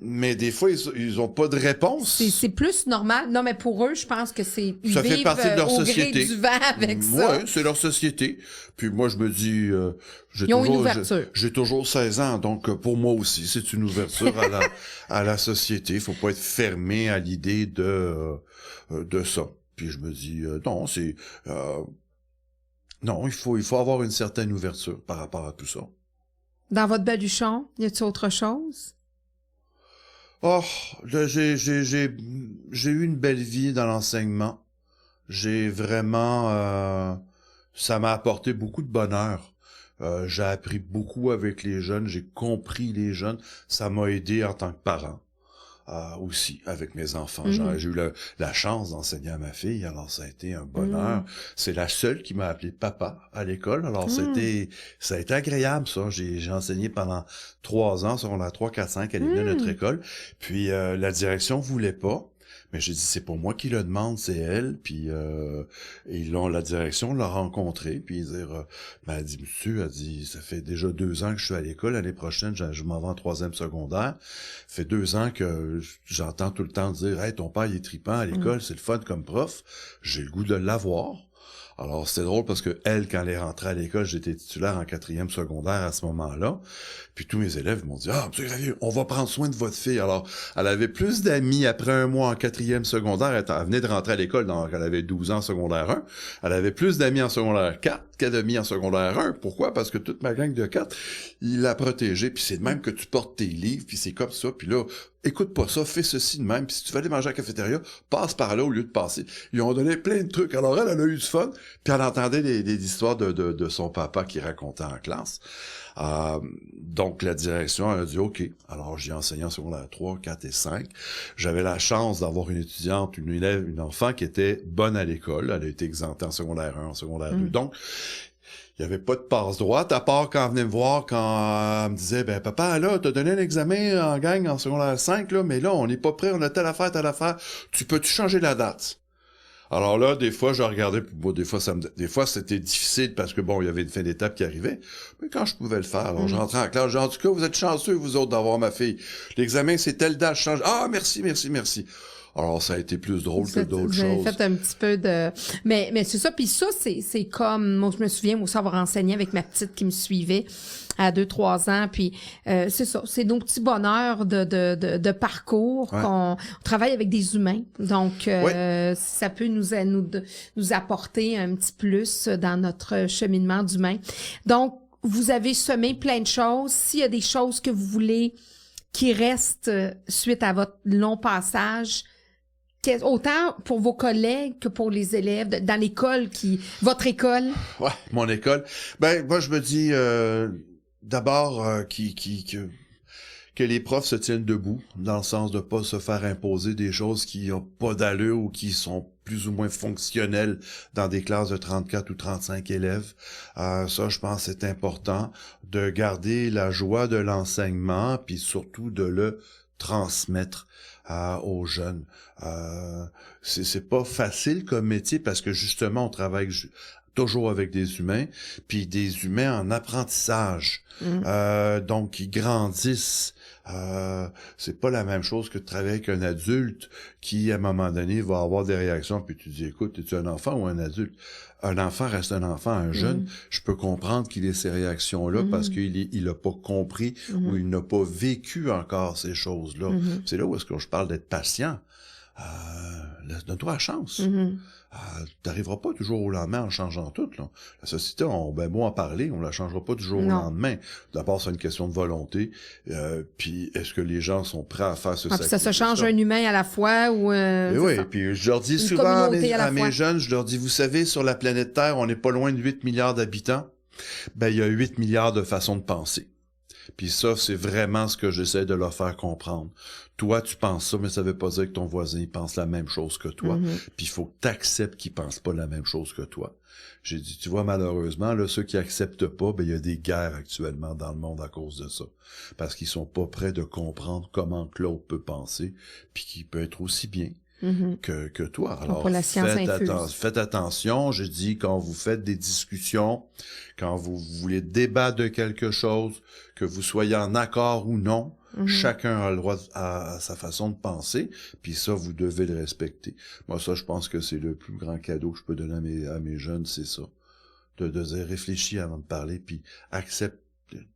Mais des fois, ils ont pas de réponse.
C'est plus normal. Non, mais pour eux, je pense que ils
ça fait
vivent
partie de leur
au
société.
gré du vent avec ça.
Ouais, c'est leur société. Puis moi, je me dis,
ils ont une ouverture.
J'ai toujours 16 ans, donc pour moi aussi, c'est une ouverture à la société. Il faut pas être fermé à l'idée de ça. Puis je me dis, non, non, il faut avoir une certaine ouverture par rapport à tout ça.
Dans votre baluchon, y a-t-il autre chose?
Oh, j'ai eu une belle vie dans l'enseignement. J'ai vraiment... ça m'a apporté beaucoup de bonheur. J'ai appris beaucoup avec les jeunes, j'ai compris les jeunes. Ça m'a aidé en tant que parent. Aussi, avec mes enfants. J'ai eu la chance d'enseigner à ma fille, alors ça a été un bonheur. C'est la seule qui m'a appelé papa à l'école, alors ça a été agréable, ça. J'ai enseigné pendant 3 ans, secondaire 3, 4, 5, elle est venue à notre école, puis la direction voulait pas, mais j'ai dit, c'est pas moi qui le demande, c'est elle, puis la direction l'a rencontré, puis elle a dit, monsieur, elle dit, ça fait déjà 2 ans que je suis à l'école, l'année prochaine, je m'en vais en 3e secondaire, ça fait 2 ans que j'entends tout le temps dire, hey, ton père, il est trippant à l'école, c'est le fun comme prof, j'ai le goût de l'avoir. Alors, c'était drôle parce que elle, quand elle est rentrée à l'école, j'étais titulaire en 4e secondaire à ce moment-là. Puis tous mes élèves m'ont dit, monsieur Gravier, on va prendre soin de votre fille. Alors, elle avait plus d'amis après 1 mois en 4e secondaire. Elle venait de rentrer à l'école, donc elle avait 12 ans en secondaire 1. Elle avait plus d'amis en secondaire 4 qu'elle d'amis en secondaire 1. Pourquoi? Parce que toute ma gang de 4, il l'a protégée. Puis c'est de même que tu portes tes livres, puis c'est comme ça. Puis là, écoute pas ça, fais ceci de même. Puis si tu veux aller manger à la cafétéria, passe par là au lieu de passer. Ils ont donné plein de trucs. Alors elle a eu du fun. Puis elle entendait des histoires de son papa qui racontait en classe. Donc la direction elle a dit OK. Alors j'ai enseigné en secondaire 3, 4 et 5. J'avais la chance d'avoir une étudiante, une enfant qui était bonne à l'école. Elle a été exemptée en secondaire 1, en secondaire 2. Donc il y avait pas de passe droite, à part quand elle venait me voir, quand elle me disait, ben papa, là, t'as donné un examen en gang en secondaire 5, là, mais là, on n'est pas prêt, on a telle affaire, tu peux-tu changer la date? Alors là, des fois, je regardais, bon, des fois, c'était difficile parce que bon, il y avait une fin d'étape qui arrivait. Mais quand je pouvais le faire, alors je rentrais en classe, en tout cas, vous êtes chanceux, vous autres, d'avoir ma fille. L'examen, c'est telle date, je change. Ah, merci. Alors, ça a été plus drôle que d'autres choses.
Vous avez fait un petit peu de... Mais c'est ça. Puis ça, c'est comme... Moi, je me souviens aussi avoir enseigné avec ma petite qui me suivait à 2-3 ans. Puis c'est ça. C'est nos petits bonheurs de parcours.
Ouais.
On travaille avec des humains. Donc, ça peut nous apporter un petit plus dans notre cheminement d'humain. Donc, vous avez semé plein de choses. S'il y a des choses que vous voulez qui restent suite à votre long passage... Autant pour vos collègues que pour les élèves dans l'école votre école.
Ouais, mon école. Ben, moi, je me dis, d'abord, que les profs se tiennent debout, dans le sens de pas se faire imposer des choses qui ont pas d'allure ou qui sont plus ou moins fonctionnelles dans des classes de 34 ou 35 élèves. Ça, je pense, c'est important de garder la joie de l'enseignement, puis surtout de le transmettre aux jeunes. C'est pas facile comme métier parce que justement, on travaille toujours avec des humains, puis des humains en apprentissage. Donc, ils grandissent. C'est pas la même chose que de travailler avec un adulte qui, à un moment donné, va avoir des réactions, puis tu dis, écoute, es-tu un enfant ou un adulte? Un enfant reste un enfant, un jeune, je peux comprendre qu'il ait ces réactions-là parce qu'il a pas compris ou il n'a pas vécu encore ces choses-là. C'est là où est-ce que je parle d'être patient. Donne-toi la chance. T'arriveras pas du jour au lendemain en changeant tout. Là. La société, beau en parler, on la changera pas du jour au lendemain. D'abord, c'est une question de volonté. Puis, est-ce que les gens sont prêts à faire ce sacrifice?
Ça se change un humain à la fois ou...
Et oui, puis je leur dis souvent à mes jeunes, je leur dis, vous savez, sur la planète Terre, on n'est pas loin de 8 milliards d'habitants. Ben, il y a 8 milliards de façons de penser. Puis ça, c'est vraiment ce que j'essaie de leur faire comprendre. Toi, tu penses ça, mais ça veut pas dire que ton voisin il pense la même chose que toi. Puis il faut que tu acceptes qu'il pense pas la même chose que toi. J'ai dit, tu vois, malheureusement, là, ceux qui acceptent pas, ben il y a des guerres actuellement dans le monde à cause de ça. Parce qu'ils sont pas prêts de comprendre comment que l'autre peut penser, puis qu'il peut être aussi bien que toi. Alors, faites attention, je dis, quand vous faites des discussions, quand vous voulez débattre de quelque chose, que vous soyez en accord ou non, chacun a le droit à sa façon de penser, puis ça, vous devez le respecter. Moi, ça, je pense que c'est le plus grand cadeau que je peux donner à mes jeunes, c'est ça. De dire, réfléchis avant de parler, puis accepte.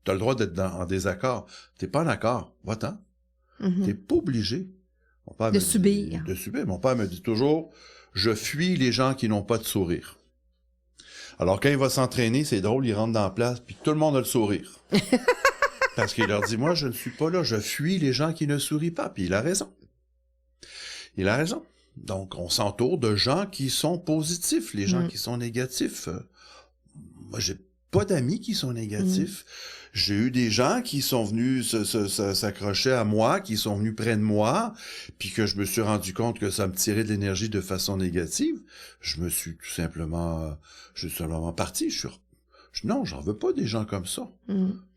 T'as le droit d'être en désaccord. T'es pas en accord, va-t'en. T'es pas obligé.
De subir.
Mon père me dit toujours, je fuis les gens qui n'ont pas de sourire. Alors, quand il va s'entraîner, c'est drôle, il rentre dans la place, puis tout le monde a le sourire. Parce qu'il leur dit, moi, je ne suis pas là, je fuis les gens qui ne sourient pas. Puis il a raison. Il a raison. Donc, on s'entoure de gens qui sont positifs, les gens qui sont négatifs. Moi, j'ai pas d'amis qui sont négatifs. J'ai eu des gens qui sont venus s'accrocher à moi, qui sont venus près de moi, puis que je me suis rendu compte que ça me tirait de l'énergie de façon négative. Je me suis tout simplement, parti. Non, j'en veux pas des gens comme ça.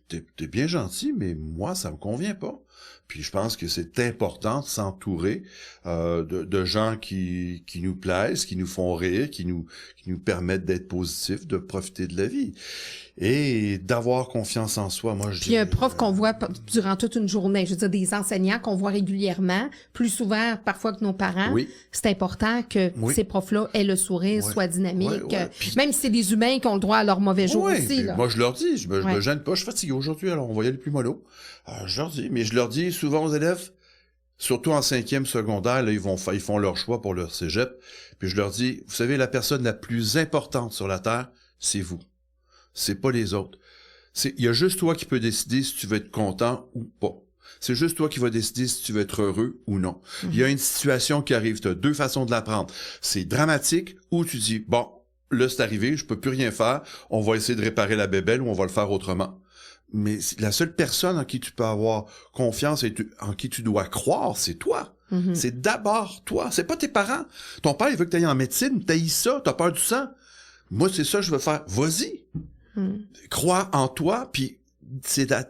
T'es bien gentil, mais moi, ça me convient pas. Puis je pense que c'est important de s'entourer de gens qui nous plaisent, qui nous font rire, qui nous permettent d'être positifs, de profiter de la vie. Et d'avoir confiance en soi, moi je
Puis un prof qu'on voit durant toute une journée, je veux dire des enseignants qu'on voit régulièrement, plus souvent parfois que nos parents, c'est important que ces profs-là aient le sourire, soient dynamiques,
Puis,
même si c'est des humains qui ont le droit à leur mauvais jour aussi. Là.
Moi je leur dis, je me gêne pas, je suis fatigué aujourd'hui, alors on va y aller plus mollo. Je leur dis, mais je leur dis souvent aux élèves, surtout en 5e secondaire, là, ils font leur choix pour leur cégep, puis je leur dis, vous savez, la personne la plus importante sur la Terre, c'est vous. C'est pas les autres. Il y a juste toi qui peux décider si tu veux être content ou pas. C'est juste toi qui vas décider si tu veux être heureux ou non. Il y a une situation qui arrive, tu as 2 façons de la prendre. C'est dramatique ou tu dis, bon, là c'est arrivé, je peux plus rien faire, on va essayer de réparer la bébelle ou on va le faire autrement. Mais la seule personne en qui tu peux avoir confiance et en qui tu dois croire, c'est toi. C'est d'abord toi, c'est pas tes parents. Ton père, il veut que tu ailles en médecine, t'haïs ça, t'as peur du sang. Moi, c'est ça que je veux faire. Vas-y. Crois en toi, puis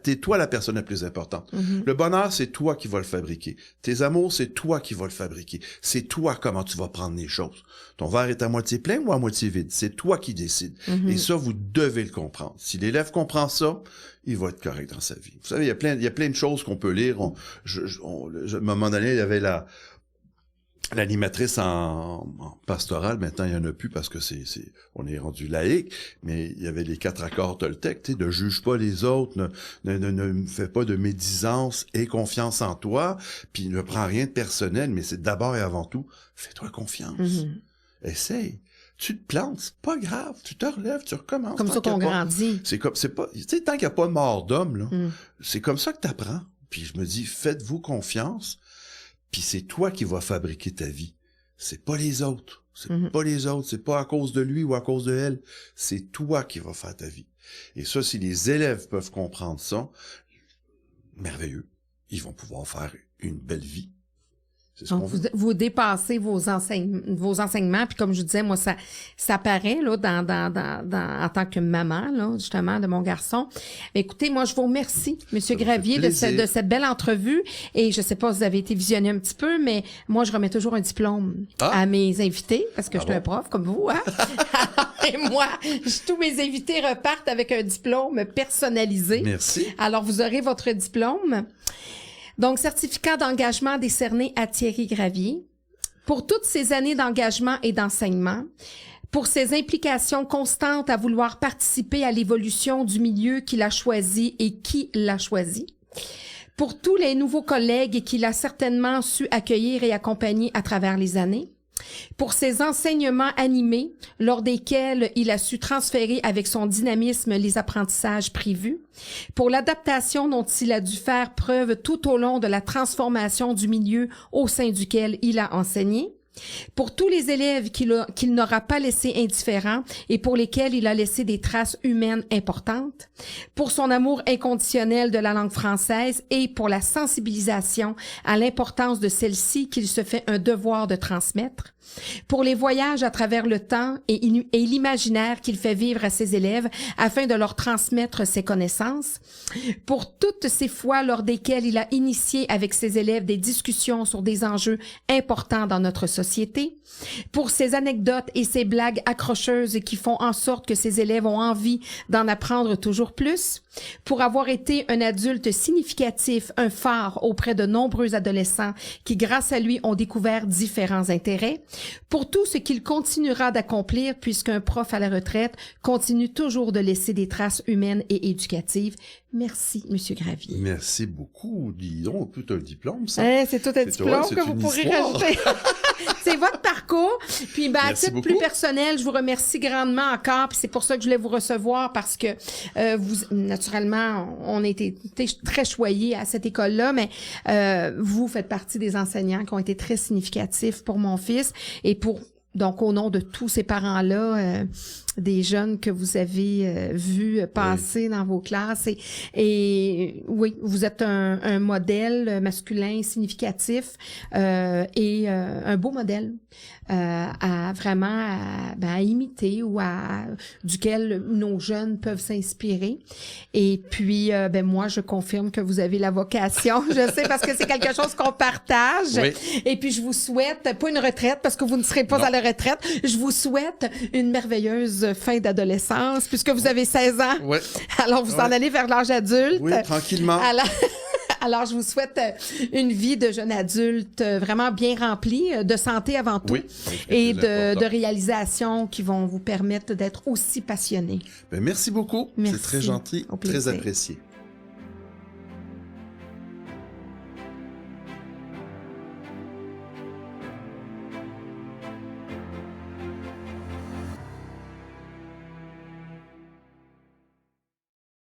t'es toi la personne la plus importante. Le bonheur, c'est toi qui vas le fabriquer. Tes amours, c'est toi qui vas le fabriquer. C'est toi comment tu vas prendre les choses. Ton verre est à moitié plein ou à moitié vide. C'est toi qui décides. Et ça, vous devez le comprendre. Si l'élève comprend ça, il va être correct dans sa vie. Vous savez, il y a plein de choses qu'on peut lire. À un moment donné, il y avait l'animatrice en pastoral. Maintenant, il y en a plus parce que on est rendu laïque, mais il y avait les 4 accords Toltec, tu sais, ne juge pas les autres, ne fais pas de médisance, aie confiance en toi, puis ne prends rien de personnel, mais c'est d'abord et avant tout, fais-toi confiance. Essaye. Tu te plantes, c'est pas grave, tu te relèves, tu recommences.
Comme ça qu'on grandit.
C'est pas, tu sais, tant qu'il n'y a pas de mort d'homme, là, c'est comme ça que t'apprends. Puis je me dis, faites-vous confiance, puis c'est toi qui vas fabriquer ta vie. C'est pas les autres. C'est pas les autres. C'est pas à cause de lui ou à cause de elle. C'est toi qui vas faire ta vie. Et ça, si les élèves peuvent comprendre ça, merveilleux. Ils vont pouvoir faire une belle vie.
Donc, vous dépassez vos enseignements, puis comme je disais, moi, ça paraît, là, en tant que maman, là, justement, de mon garçon. Écoutez, moi, je vous remercie, Monsieur Gravier, de cette belle entrevue, et je sais pas si vous avez été visionné un petit peu, mais moi, je remets toujours un diplôme à mes invités, parce que je suis un prof, comme vous, hein. Et moi, tous mes invités repartent avec un diplôme personnalisé.
Merci.
Alors, vous aurez votre diplôme. Donc, certificat d'engagement décerné à Thierry Gravier. Pour toutes ces années d'engagement et d'enseignement, pour ses implications constantes à vouloir participer à l'évolution du milieu qu'il a choisi et qui l'a choisi, pour tous les nouveaux collègues qu'il a certainement su accueillir et accompagner à travers les années, pour ses enseignements animés, lors desquels il a su transférer avec son dynamisme les apprentissages prévus, pour l'adaptation dont il a dû faire preuve tout au long de la transformation du milieu au sein duquel il a enseigné, pour tous les élèves qu'il n'aura pas laissés indifférents et pour lesquels il a laissé des traces humaines importantes, pour son amour inconditionnel de la langue française et pour la sensibilisation à l'importance de celle-ci qu'il se fait un devoir de transmettre, pour les voyages à travers le temps et l'imaginaire qu'il fait vivre à ses élèves afin de leur transmettre ses connaissances, pour toutes ces fois lors desquelles il a initié avec ses élèves des discussions sur des enjeux importants dans notre société, pour ses anecdotes et ses blagues accrocheuses qui font en sorte que ses élèves ont envie d'en apprendre toujours plus, pour avoir été un adulte significatif, un phare auprès de nombreux adolescents qui, grâce à lui, ont découvert différents intérêts, pour tout ce qu'il continuera d'accomplir puisqu'un prof à la retraite continue toujours de laisser des traces humaines et éducatives. Merci, Monsieur Gravier.
Merci beaucoup. Dis donc, tout un diplôme, ça.
C'est tout un diplôme que vous pourrez rajouter. C'est votre parcours. Puis, à titre plus personnel, je vous remercie grandement encore. Puis c'est pour ça que je voulais vous recevoir parce que vous, naturellement, on a été très choyés à cette école-là, mais vous faites partie des enseignants qui ont été très significatifs pour mon fils et donc, au nom de tous ces parents-là, des jeunes que vous avez vus passer dans vos classes. Et oui, vous êtes un modèle masculin significatif et un beau modèle à imiter ou duquel nos jeunes peuvent s'inspirer. Et puis, moi, je confirme que vous avez la vocation. Je sais parce que c'est quelque chose qu'on partage. Oui. Et puis, je vous souhaite, pas une retraite parce que vous ne serez pas à la retraite, je vous souhaite une merveilleuse fin d'adolescence puisque vous avez 16 ans. Oui. Alors, vous en allez vers l'âge adulte.
Oui, tranquillement.
Alors, je vous souhaite une vie de jeune adulte vraiment bien remplie, de santé avant tout, et de réalisations qui vont vous permettre d'être aussi passionné.
Merci beaucoup.
Merci.
C'est très gentil, très apprécié.